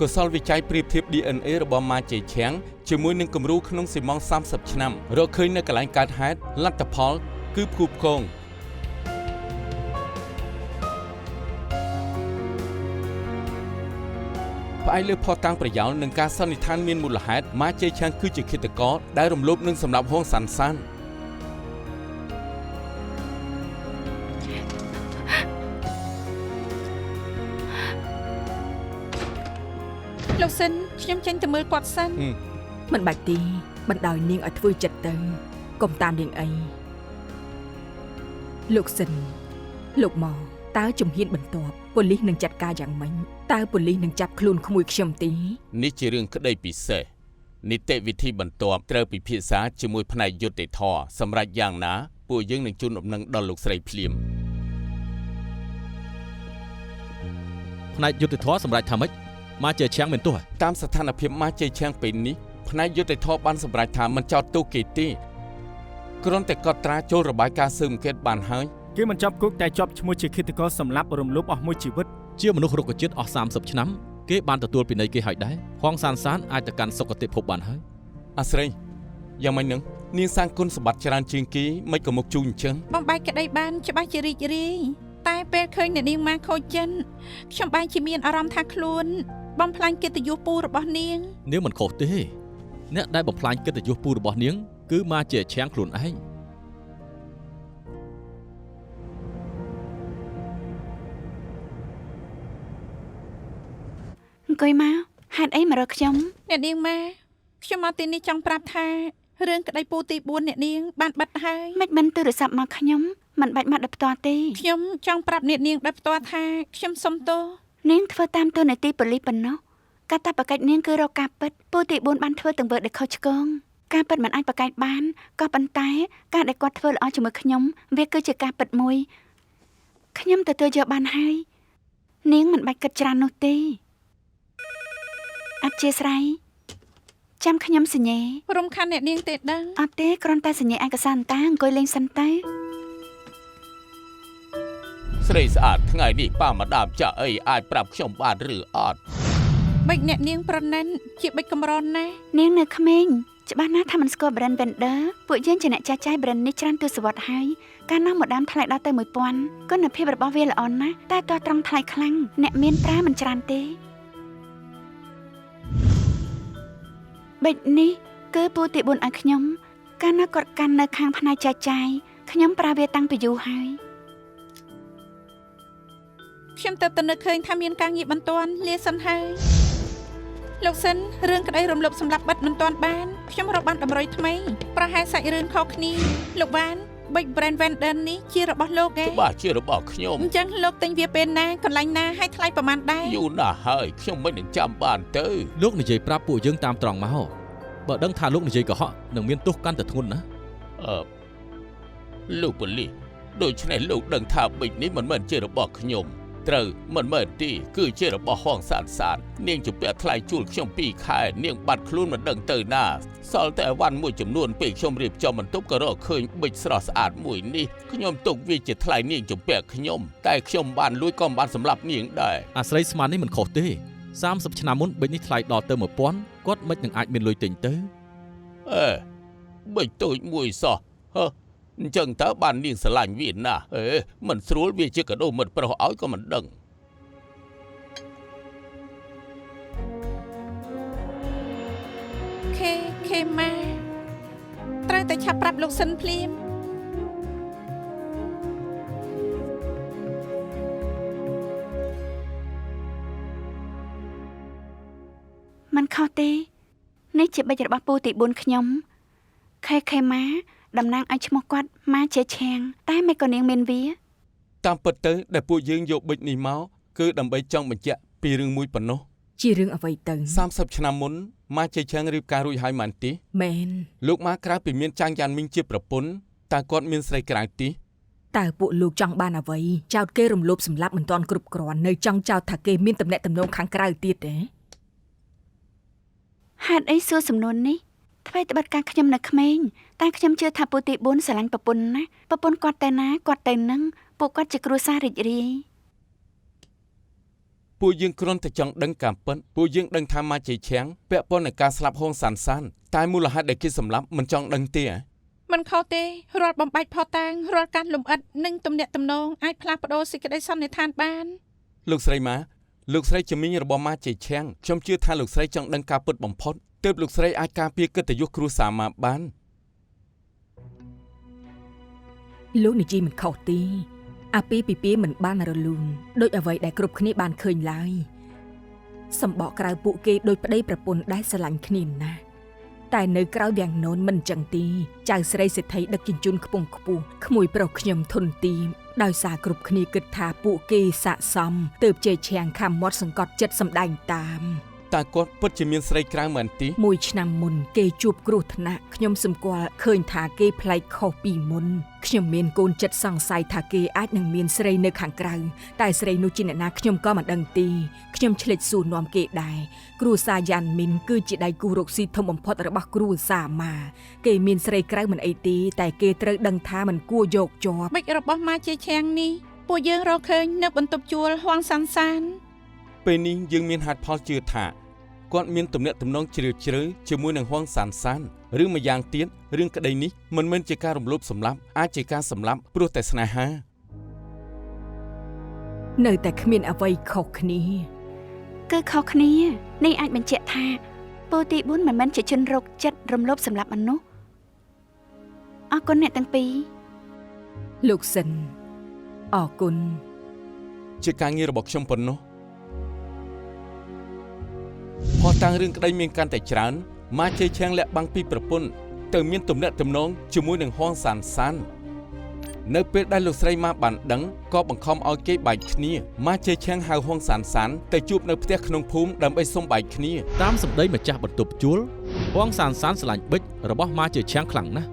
កុសលវិច័យប្រៀបធៀប DNA របស់ម៉ាជេឈៀងជាមួយនឹងគំរូក្នុងស៊ីម៉ង30ឆ្នាំរកឃើញនៅកន្លែងកើតហេតុលទ្ធផលគឺផ្គូផ្គងផ្អែកលើភស្តុតាងប្រយោលនិងការសន្និដ្ឋានមានមូលហេតុម៉ាជេឈៀងគឺជាឃាតករដែលរំលោភនឹងសម្លាប់ហួងសាន់សាន លោកសិនខ្ញុំចេញទៅមើលគាត់សិន មិនបាច់ទេបណ្ដោយនាងឲ្យធ្វើចិត្តទៅកុំតាមនាងអីលោកសិនលោកមកតើជំហានបន្ទាប់ប៉ូលីសនឹងចាត់ការយ៉ាងម៉េចតើប៉ូលីសនឹងចាប់ខ្លួនក្មួយខ្ញុំទេ នេះជារឿងក្តីពិសេសនីតិវិធីបន្ទាប់ត្រូវពិភាក្សាជាមួយផ្នែកយុត្តិធម៌សម្រាប់យ៉ាងណាពួកយើងនឹងជូនដំណឹងដល់លោកស្រីភ្លាម ផ្នែកយុត្តិធម៌សម្រាប់ថាម៉េចម៉ាជេឈៀងមានទោស តាមស្ថានភាពម៉ាជេឈៀងពេលនេះផ្នែកយុត្តិធម៌បានសម្រេចថាមិនចោទទោសគេទេគ្រាន់តែកត់ត្រាចូលរបាយការណ៍ស៊ើបអង្កេតបានហើយ គេមិនចាប់គុកតែជាប់ឈ្មោះជាឃាតករសម្លាប់រំលោភអស់មួយជីវិត ជាមនុស្សរុក្ខជាតិអស់30ឆ្នាំគេបានទទួលពិន័យគេហើយដែរហងសានសានអាចទៅកាន់សុគតិភពបានហើយ អាស្រីយ៉ាងម៉េចនឹងនាងសាងគុណសម្បត្តិច្រើនជាងគេមិនក៏មកជួញអញ្ចឹង បំបែកក្តីបានច្បាស់ជារីករាយតែពេលឃើញអ្នកនាងម៉ាខូចចិនខ្ញុំបែរជាមានអារម្មណ៍ថាខ្លួនបំផ្លាញកិត្តិយសពូរបស់នាង នាងមិនខុសទេអ្នកដែលបំផ្លាញកិត្តិយសពូរបស់នាងគឺម៉ាជេឈៀងខ្លួនឯង អង្គុយមកហេតុអីមករកខ្ញុំ អ្នកនាងម៉ាខ្ញុំមកទីនេះចង់ប្រាប់ថារឿងក្តីពូទី4អ្នកនាងបានបិទហើយ មិនទូរស័ព្ទមកខ្ញុំ មិនបាច់មកដល់ផ្ទាល់ទេ ខ្ញុំចង់ប្រាប់អ្នកនាងដោយផ្ទាល់ថាខ្ញុំសុំទោស នាងធ្វើតាមតួនាទីប៉ូលីសប៉ុណ្ណោះកាតព្វកិច្ចនាងគឺរកការពិតពូទី4បានធ្វើទាំងវើដែលខុសឆ្គងការពិតមិនអាចប្រកែកបានក៏ប៉ុន្តែការដែលគាត់ធ្វើល្អជាមួយខ្ញុំវាគឺជាការពិតមួយខ្ញុំទទួលយកបានហើយនាងមិនបាច់គិតច្រើននោះទេអធិស្ឋានចាំខ្ញុំសញ្ញេ រំខានអ្នកនាងទេដឹង អត់ទេគ្រាន់តែសញ្ញេឯកសារតាអង្គុយលេងសិនទៅ ស្រីស្អាតថ្ងៃនេះប៉ាម្ដាមចាក់អីអាចប្រាប់ខ្ញុំបានឬអត់ បិចអ្នកនាងប្រណិនជាបិចកំរនណាស់ នាងនៅក្មេងច្បាស់ណាស់ថាមិនស្គាល់ brand vendor ពួកយើងជាអ្នកចាស់ចាយ brand នេះច្រើនទសវត្សរ៍ហើយកាលនោះម្ដាមថ្លៃដល់ទៅ 1000 គុណភាពរបស់វាល្អណាស់តែតោះត្រង់ថ្លៃខ្លាំងអ្នកមានប្រើមិនច្រើនទេបិចនេះគឺពូទី4ឲ្យខ្ញុំកាលនោះគាត់កាន់នៅខាងផ្នែកចាស់ចាយខ្ញុំប្រើវាតាំងពីយូរហើយ ខ្ញុំទៅនឹកឃើញថាមានការងារបន្ទាន់លាសិនហើយលោកសិនរឿងក្តីរំលោភសម្រាប់បិទមិនទាន់បានខ្ញុំរកបានតម្រុយថ្មីប្រហែលសាច់រឿងខុសគ្នាលោកបានបិច brand vendor នេះជារបស់លោកឯង ច្បាស់ជារបស់ខ្ញុំ អញ្ចឹងលោកទិញវាពេលណាកន្លែងណាឲ្យថ្លៃប្រមាណដែរ យូរណាស់ហើយខ្ញុំមិននឹងចាំបានទៅ លោកនិយាយប្រាប់ពួកយើងតាមត្រង់មកបើដឹងថាលោកនិយាយកុហកនឹងមានទោសកាន់តែធ្ងន់ណា លោកប៉ូលីសដូច្នេះលោកដឹងថាប៊ិចនេះមិនមែនជារបស់ខ្ញុំត្រូវមិនមែនទេគឺជារបស់ហងសានសាននាងជំពាក់ថ្លៃជួលខ្ញុំ2ខែនាងបាត់ខ្លួនមិនដឹងទៅណាសល់តែអីវ៉ាន់មួយចំនួនពេលខ្ញុំរៀបចំបន្ទប់ក៏រកឃើញប៊ិចស្រស់ស្អាតមួយនេះខ្ញុំទុកវាជាថ្លៃនាងជំពាក់ខ្ញុំតែខ្ញុំបានលួចក៏បានសម្លាប់នាងដែរ អាស្រីស្មាននេះមិនខុសទេ30ឆ្នាំមុនប៊ិចនេះថ្លៃដល់ទៅ1000គាត់មិននឹងអាចមានលុយទិញទៅ ប៊ិចតូចមួយសោះអញ្ចឹងតើបាននាងស្រឡាញ់វាណាមិនស្រួលវាជាកាដូមិត្តប្រុសឲ្យក៏មិនដឹង ខេម៉ាត្រូវតែឆាប់ប្រាប់លោកសិនភ្លាម មិនខុសទេនេះជាបិចរបស់ពូទី4ខ្ញុំខេម៉ាតំណាងឲ្យឈ្មោះគាត់ម៉ាជាឆាងតែមិនក៏នាងមានវា តាមពិតទៅដែលពួកយើងយកប៊ិចនេះមកគឺដើម្បីចង់បញ្ជាក់ពីរឿងមួយប៉ុណ្ណោះ ជារឿងអ្វីទៅ 30ឆ្នាំមុនម៉ាជ័យឆាងរៀបការរួចហើយមែនទេ មែន លោកម៉ាក្រៅពីមានចាងយ៉ានមីងជាប្រពន្ធតើគាត់មានស្រីក្រៅទេ តើពួកលោកចង់បានអ្វីចោទគេរំលោភសម្លាប់មិនទាន់គ្រប់គ្រាន់នៅចង់ចោទថាគេមានទំនាក់ទំនងខាងក្រៅទៀតទេ ហេតុអីសួរសំណួរនេះថ្មីត្បិតការខ្ញុំនៅក្មេងតែខ្ញុំជឿថាពូទី4ស្រឡាញ់ប្រពន្ធណាប្រពន្ធគាត់ទៅណាគាត់ទៅនឹងពួកគាត់ជាគ្រួសាររីករាយ ពួកយើងគ្រាន់តែចង់ដឹងការពិតពួកយើងដឹងថាម៉ាជ័យឆាងពាក់ព័ន្ធនឹងការស្លាប់ហងសានសានតែមូលហេតុដែលគេសម្លាប់មិនចង់ដឹងទេ មិនខុសទេរាល់បំបាច់ផតាំងរាល់ការលំអិតនិងទំនាក់ទំនងអាចផ្លាស់ប្ដូរសេចក្តីសន្និដ្ឋានបាន លោកស្រីម៉ាលោកស្រីជំនាញរបស់ម៉ាជ័យឆាងខ្ញុំជឿថាលោកស្រីចង់ដឹងការពិតបំផុតទើបលោកស្រីអាចការពារកិត្តិយសគ្រួសារម៉ាបាន លោកនិយាយមិនខុសទេអាពីពីពីមិនបានរលូនដូចអ្វីដែលគ្រប់គ្នាបានឃើញឡើយសម្បកក្រៅពួកគេដូចប្តីប្រពន្ធដែលស្រឡាញ់គ្នាណាស់តែនៅក្រៅវាំងននមិនចឹងទេចៅស្រីសេដ្ឋីដឹកជញ្ជូនខ្ពង់ខ្ពស់ក្មួយប្រុសខ្ញុំធនទីមដោយសារគ្រប់គ្នាគិតថាពួកគេស័ក្តិសមទើបជ័យឆាងខំមាត់សង្កត់ចិត្តសម្ដែងតាម តើគាត់ពិតជាមានស្រីក្រៅមែនទេ មួយឆ្នាំមុនគេជួបគ្រោះថ្នាក់ខ្ញុំសម្គាល់ឃើញថាគេប្លែកខុសពីមុនខ្ញុំមានកូនចិត្តសង្ស័យថាគេអាចនឹងមានស្រីនៅខាងក្រៅតែស្រីនោះជាអ្នកណាខ្ញុំក៏មិនដឹងទេខ្ញុំឆ្លេចសួរនាំគេដែរគ្រួសារយ៉ាន់មីនគឺជាដៃគូរកស៊ីធំបំផុតរបស់គ្រួសារម៉ាគេមានស្រីក្រៅមិនអីទេតែគេត្រូវដឹងថាមិនគួរយកជាប់ បិចរបស់ម៉ាជាឆាំងនេះពួកយើងរកឃើញនៅបន្ទប់ជួលហងសានសាន ពេលនេះយើងមានហេតុផលជឿថាគាត់មានទំនាក់ទំនងជ្រាលជ្រៅជាមួយនឹងហងសានសានឬម្យ៉ាងទៀតរឿងក្តីនេះមិនមែនជាការរំលោភសម្លាប់អាចជាការសម្លាប់ព្រោះតែស្នេហា នៅតែគ្មានអ្វីខុសគ្នា គឺខុសគ្នានេះអាចបញ្ជាក់ថាពូទី4មិនមែនជាជនរោគចិត្តរំលោភសម្លាប់មនុស្សអរគុណអ្នកទាំងពីរ លោកសិនអរគុណ ជាការងាររបស់ខ្ញុំប៉ុណ្ណោះផោះតាំងរឿងក្តីមានកាន់តែច្រើនម៉ាជ័យឆាងលាក់បាំងពីប្រពន្ធទៅមានទំនាក់ទំនងជាមួយនឹងហងសានសាន នៅពេលដែលលោកស្រីម៉ាបានដឹងក៏បង្ខំឲ្យគេបែកគ្នាម៉ាជេឆាំងហៅហួងសានសានទៅជួបនៅផ្ទះក្នុងភូមិដើម្បីសុំបែកគ្នា តាមសម្ដីម្ចាស់បន្ទប់ជួលហួងសានសានស្រឡាញ់ប៊ិចរបស់ម៉ាជើឆាំងខ្លាំងណាស់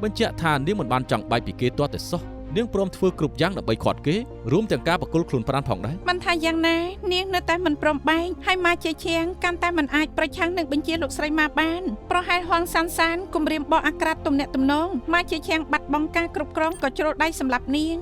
បញ្ជាក់ថានាងមិនបានចង់បែកពីគេទាល់តែសោះនាងព្រមធ្វើគ្រប់យ៉ាងដើម្បីខាត់គេរួមទាំងការបកគលខ្លួនប្រាណផងដែរ មិនថាយ៉ាងណានាងនៅតែមិនព្រមបែកហើយម៉ាជាជាងកាន់តែមិនអាចប្រឆាំងនឹងបញ្ជាលោកស្រីម៉ាបានប្រហែលហួងសានសានគំរាមបោះអាក្រាតទំនាក់ទំនងម៉ាជាជាងបាត់បង់ការគ្រប់គ្រងក៏ជ្រុលដៃសម្រាប់នាង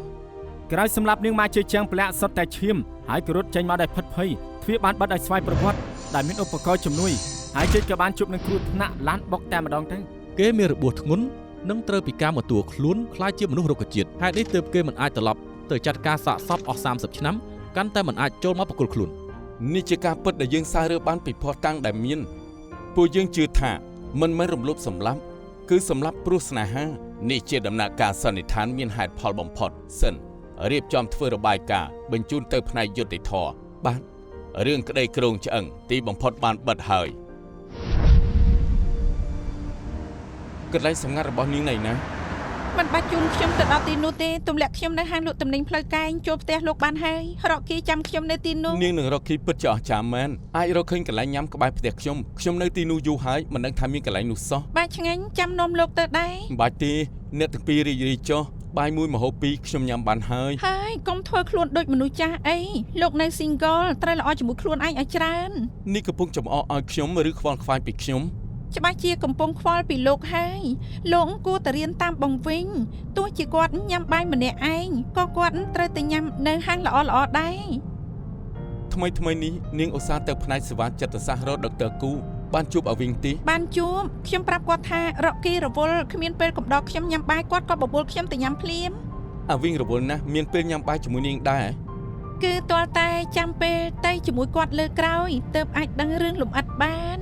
ក្រោយសម្រាប់នាងម៉ាជើជាងប្រឡាក់សុទ្ធតែឈាមហើយក៏រត់ចេញមកដោយផិតភ័យទ្វារបានបិទឲ្យស្វ័យប្រវត្តិដែលមានឧបករណ៍ជំនួយហើយជិតក៏បានជួបនឹងគ្រោះថ្នាក់ឡានបុកតែម្ដងទៅ គេមានរបួសធ្ងន់និងត្រូវពីការមកទួលខ្លួនខ្លាចជាមនុស្សរុក្ខជាតិហេតុនេះទើបគេមិនអាចត្រឡប់ទៅចាត់ការសាកសពអស់30ឆ្នាំកាន់តែមិនអាចចូលមកបកគលខ្លួន នេះជាការពិតដែលយើងសាររើបានពីភស្តុតាងដែលមានពួកយើងជឿថាមិនមែនរំលោភសម្លាប់គឺសម្លាប់ព្រោះស្នេហានេះជាដំណាក់កាលសន្និដ្ឋានមានហេតុផលបំផុតសិនរៀបចំធ្វើរបាយការណ៍បញ្ជូនទៅផ្នែកយុត្តិធម៌បាទរឿងក្តីក្រងឆ្អឹងទីបំផុតបានបិទហើយកន្លែងសម្ងាត់របស់នាងណៃណា មិនបាច់ជូនខ្ញុំទៅដល់ទីនោះទេទម្លាក់ខ្ញុំនៅហាងលក់ទំនិញផ្លូវកែងចូលផ្ទះលោកបានហើយរកគីចាំខ្ញុំនៅទីនោះ នាងនឹងរកគីពិតជាអស្ចារ្យមែនអាចរកឃើញកន្លែងញ៉ាំក្បែរផ្ទះខ្ញុំនៅទីនោះយូរហើយមិនដឹងថាមានកន្លែងនោះសោះ បាទឆ្ងាញ់ចាំនំលោកទៅដែរ មិនបាច់ទេអ្នកទាំងពីររីករាយចុះបាយមួយម្ហូបពីរខ្ញុំញ៉ាំបានហើយ ហើយកុំធ្វើខ្លួនដូចមនុស្សចាស់អីលោកនៅ single ត្រូវល្អជាមួយខ្លួនឯងឲ្យច្រើន នេះកំពុងចំអកឲ្យខ្ញុំឬខ្វល់ខ្វាយពីខ្ញុំ ច្បាស់ជាកំពុងខ្វល់ពីលោកហើយលោកគួរតែរៀនតាមបងវិញទោះជាគាត់ញ៉ាំបាយម្នាក់ឯងក៏គាត់ត្រូវតែញ៉ាំនៅហាងល្អៗដែរ ថ្មីនេះនាងឧស្សាហ៍ទៅផ្នែកសេវាចិត្តសាស្ត្ររកដុកទ័រគូបានជួបអាវិញទេ បានជួបខ្ញុំប្រាប់គាត់ថារកគីរវល់គ្មានពេលកំដរខ្ញុំញ៉ាំបាយគាត់ក៏បបួលខ្ញុំទៅញ៉ាំភ្លាម អាវិញរវល់ណាស់មានពេលញ៉ាំបាយជាមួយនាងដែរ គឺទាល់តែចាំពេលទៅជាមួយគាត់លើក្រោយទើបអាចដឹងរឿងលម្អិតបាន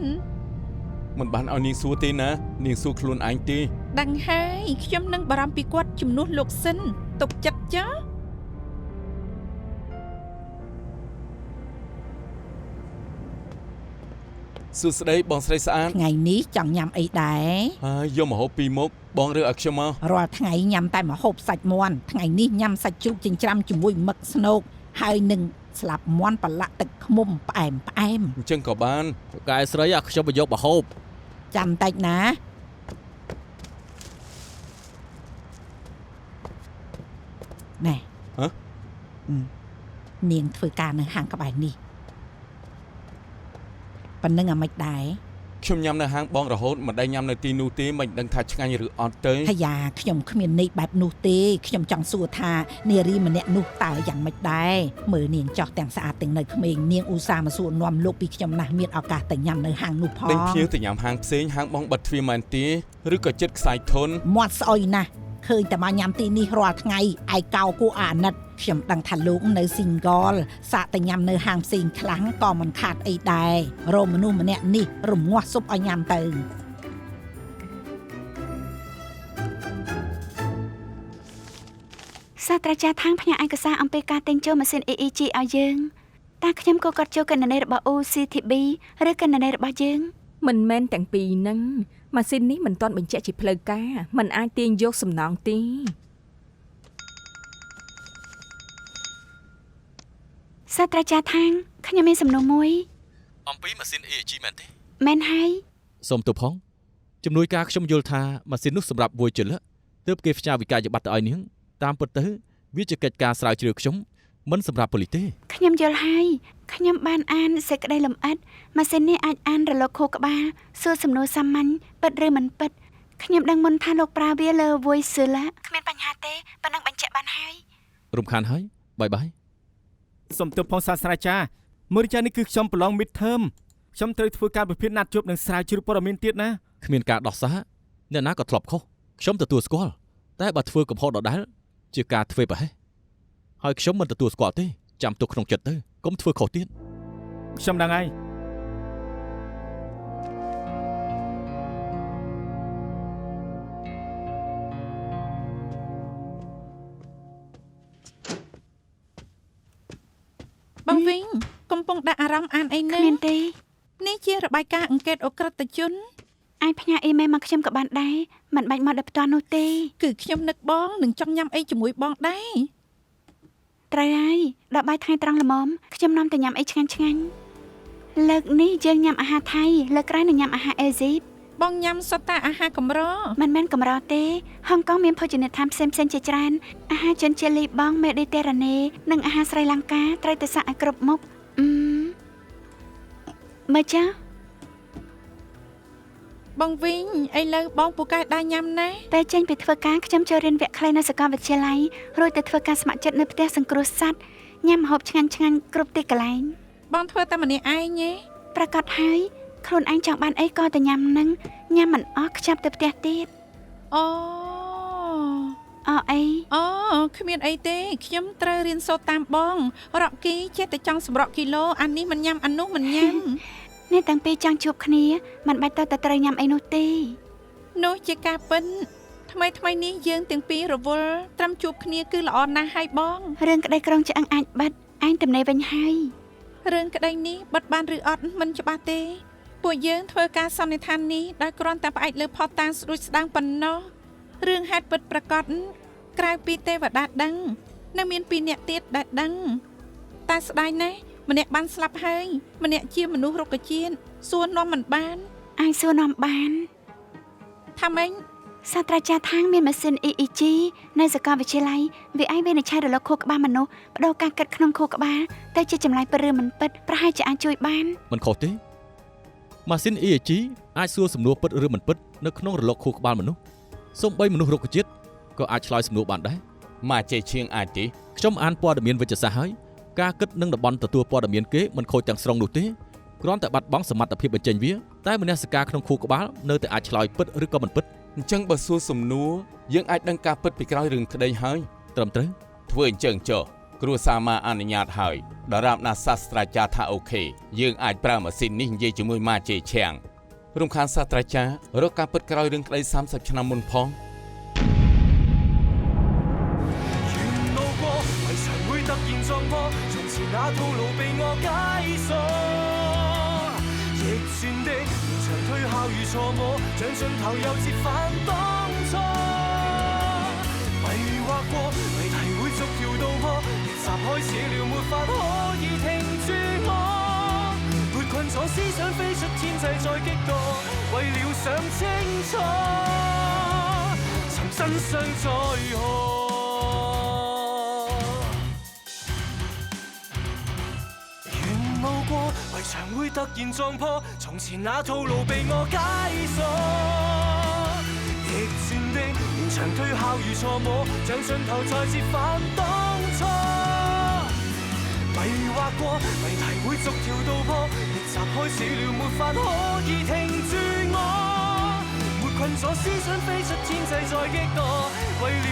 មិនបានឲ្យនាងសួរទេណានាងសួរខ្លួនឯងទេ ដឹងហើយខ្ញុំនឹងបារម្ភពីគាត់ជំនួសលោកសិនទុកចិត្តចុះ សួស្ដីបងស្រីស្អាត ថ្ងៃនេះចង់ញ៉ាំអីដែរ ហើយយកម្ហូបពីរមុខបងរើឲ្យខ្ញុំមក រាល់ថ្ងៃញ៉ាំតែម្ហូបសាច់មាន់ថ្ងៃនេះញ៉ាំសាច់ជ្រូកចិញ្ច្រាំជាមួយមឹកស្នូកហើយនឹងស្លាប់មាន់ប្រឡាក់ទឹកឃ្មុំផ្អែម អញ្ចឹងក៏បាន កែស្រីអាខ្ញុំមកយកបហូប ចាំតិចណាណែ ហ៎ នាងធ្វើការនៅហាងក្បែរនេះប៉ុណ្្នឹងអាមិនដែរ ខ្ញុំញ៉ាំនៅហាងបងរហូតមិនដែលញ៉ាំនៅទីនោះទេមិនដឹងថាឆ្ងាញ់ឬអត់ទេ ហើយយ៉ាខ្ញុំគ្មានន័យបែបនោះទេខ្ញុំចង់សួរថានារីម្នាក់នោះតើយ៉ាងម៉េចដែរមើលនាងចោះទាំងស្អាតទាំងនៅក្មេងនាងឧស្សាហ៍មកសួរនាំលោកពីខ្ញុំណាស់មានឱកាសទៅញ៉ាំនៅហាងនោះផង ដេញភ្ញៀវទៅញ៉ាំហាងផ្សេងហាងបងបិទទ្វារមែនទេឬក៏ចិត្តខ្សែធន មាត់ស្អុយណាស់ឃើញតែមកញ៉ាំទីនេះរាល់ថ្ងៃឯកោគួរអាណិតខ្ញុំដឹងថាលោកនៅ single សាកតែញ៉ាំនៅហាងផ្សេងខ្លាំងក៏មិនខាតអីដែររកមនុស្សម្នាក់នេះរងាស់ស៊ុបឲ្យញ៉ាំទៅ សាស្ត្រាចារ្យថាងផ្ញើឯកសារអំពីការទិញចូលម៉ាស៊ីន EEG ឲ្យយើងតើខ្ញុំក៏កត់ចូលគណនីរបស់ OCTB ឬគណនីរបស់យើង មិនមែនទាំងពីរហ្នឹងម៉ាស៊ីននេះមិនទាន់បញ្ជាក់ជាផ្លូវការមិនអាចទាញយកសំណងទេ សាស្ត្រាចារ្យថាងខ្ញុំមានសំណួរមួយ អំពីម៉ាស៊ីន EEG មែនទេ មែនហើយ សូមទោសផងជំនួយការខ្ញុំយល់ថាម៉ាស៊ីននោះសម្រាប់វយជលទើបគេផ្ញើវិក័យប័ត្រទៅឲ្យនាងតាមពិតទៅវាជាកិច្ចការស្រាវជ្រាវខ្ញុំមិនសម្រាប់ប៉ូលីសទេ ខ្ញុំយល់ហើយខ្ញុំបានអានសេចក្តីលម្អិតម៉ាស៊ីននេះអាចអានរលកខួរក្បាលសួរសំណួរសាមញ្ញពិតឬមិនពិតខ្ញុំដឹងមុនថាលោកប្រើវាលើ Voice គ្មានបញ្ហាទេប៉ុណ្ណឹងបញ្ជាក់បានហើយ រំខានហើយបាយបាយ សូមទោសផងសាស្ត្រាចារ្យមើលចានេះគឺខ្ញុំប្រឡង midterm ខ្ញុំត្រូវធ្វើការវិភាគណាត់ជួបនឹងស្រាវជ្រាវព័ត៌មានទៀតណា គ្មានការដោះសារអ្នកណាក៏ធ្លាប់ខុសខ្ញុំទទួលស្គាល់តែបើធ្វើកំហុសដដែលជាការធ្វើប្រហែសហើយខ្ញុំមិនទទួលស្គាល់ទេចាំទុកក្នុងចិត្តទៅកុំធ្វើខុសទៀត ខ្ញុំដឹងហើយ បងវិញកំពុងដាក់អារម្មណ៍អានអី គ្ នឹង មានទេ នេះជារបាយការណ៍អង្កេតអក្រិតជន អាចផ្ញើអ៊ីមែលមកខ្ញុំក៏បានដែរមិនបាច់មកដល់ផ្ទាល់នោះទេ គឺខ្ញុំនឹកបងនឹងចង់ញ៉ាំអីជាមួយបងដែរ ត្រូវហើយដល់បាយថ្ងៃត្រង់ល្មមខ្ញុំនាំទៅញ៉ាំអីឆ្ងាញ់ៗលើកនេះយើងញ៉ាំអាហារថៃលើកក្រោយនឹងញ៉ាំអាហារអេស៊ីប បងញ៉ាំសុទ្ធតែអាហារកម្រ មិនមែនកម្រទេហុងកុងមានភោជនីយដ្ឋានផ្សេងៗជាច្រើនអាហារចិនជាលីបង់មេឌីទែរ៉ាណេនិងអាហារស្រីលង្កាត្រូវតែសាក់ឲ្យគ្រប់មុខមើលចា បងវិញឥឡូវបងពូកែដែរញ៉ាំណា ពេលចេញពីធ្វើការខ្ញុំចូលរៀនវគ្គខ្លីនៅសាកលវិទ្យាល័យរួចទៅធ្វើការស្ម័គ្រចិត្តនៅផ្ទះសង្គ្រោះសត្វញ៉ាំម្ហូបឆ្ងាញ់ៗគ្រប់ទីកន្លែង បងធ្វើតែម្នាក់ឯងទេ ប្រកាសហើយខ្លួនឯងចង់បានអីក៏ទៅញ៉ាំនឹងញ៉ាំមិនអស់ខ្ចាប់ទៅផ្ទះទៀត អូ អី អូគ្មានអីទេខ្ញុំត្រូវរៀនសូត្រតាមបងរកគីចេះតែចង់សម្រក់គីឡូអានេះមិនញ៉ាំអានោះមិនញ៉ាំ នេះតាំងពីចង់ជួបគ្នាមិនបាច់ទៅតែត្រូវញ៉ាំអីនោះទេ នោះជាការពិនថ្មីនេះយើងទាំងពីររវល់ត្រឹមជួបគ្នាគឺល្អណាស់ហើយបង រឿងក្តីក្រងឆ្អឹងអាចបាត់ឯងទំនេរវិញហើយ រឿងក្តីនេះបិទបានឬអត់មិនច្បាស់ទេពួកយើងធ្វើការសន្និដ្ឋាននេះដោយគ្រាន់តែផ្អែកលើផុសតាងស្ដួចស្ដាងប៉ុណ្ណោះរឿងហេតុពិតប្រាកដក្រៅពីទេវតាដឹងនៅមានពីរនាក់ទៀតដែលដឹងតែស្ដាយណាស់ម្នាក់បានស្លាប់ហើយម្នាក់ជាមនុស្សរុក្ខជាតិសួរនាំមិនបាន អាចសួរនាំបាន ថាម៉េច សាស្ត្រាចារ្យថាងមានម៉ាស៊ីន EEG នៅសាកលវិទ្យាល័យវាអាចវិនិច្ឆ័យរលកខួរក្បាលមនុស្សបដូរការគិតក្នុងខួរក្បាលទៅជាចម្លើយពិតឬមិនពិតប្រហែលជាអាចជួយបាន មិនខុសទេម៉ាស៊ីន EEG អាចសួរសំណួរពិតឬមិនពិតនៅក្នុងរលកខួរក្បាលមនុស្សសូម្បីមនុស្សរុក្ខជាតិក៏អាចឆ្លើយសំណួរបានដែរ មកជ័យឈៀងអាចទេ ខ្ញុំអានព័ត៌មានវិទ្យាសាស្ត្រហើយការគិតនិងតំបន់ទទួលព័ត៌មានគេមិនខូចទាំងស្រុងនោះទេគ្រាន់តែបាត់បង់សមត្ថភាពបញ្ចេញវាតែមនសិការក្នុងខួរក្បាលនៅតែអាចឆ្លើយពិតឬក៏មិនពិត អញ្ចឹងបើសួរសំណួរយើងអាចដឹងការពិតពីក្រោយរឿងក្តីហើយ ត្រឹមត្រូវ ធ្វើអញ្ចឹងចុះគ្រួសារមកអនុញ្ញាតហើយដរាបណាសាស្ត្រាចារ្យថាអូខេយើងអាចប្រើម៉ាស៊ីននេះនិយាយជាមួយម៉ាជ័យឈៀងរំខានសាស្ត្រាចារ្យរកការពិតក្រោយរឿងក្តី30ឆ្នាំមុនផង 沿路過，迷牆會突然撞破，從前那套路被我解鎖。逆轉的連場推敲與錯摸，像盡頭又折返當初。迷惑過，謎題會逐條道破，逆襲開始了，沒法可以停住我。沒困咗思想飛出天際再激盪，為了想清楚，尋真相在何？路過，圍牆會突然撞破，從前那套路被我解鎖。逆轉的連場推敲與錯摸，像盡頭再折返當初。迷惑過，謎題會逐條道破，逆襲開始了，沒法可以停住我。沒困咗思想飛出天際再激盪，為了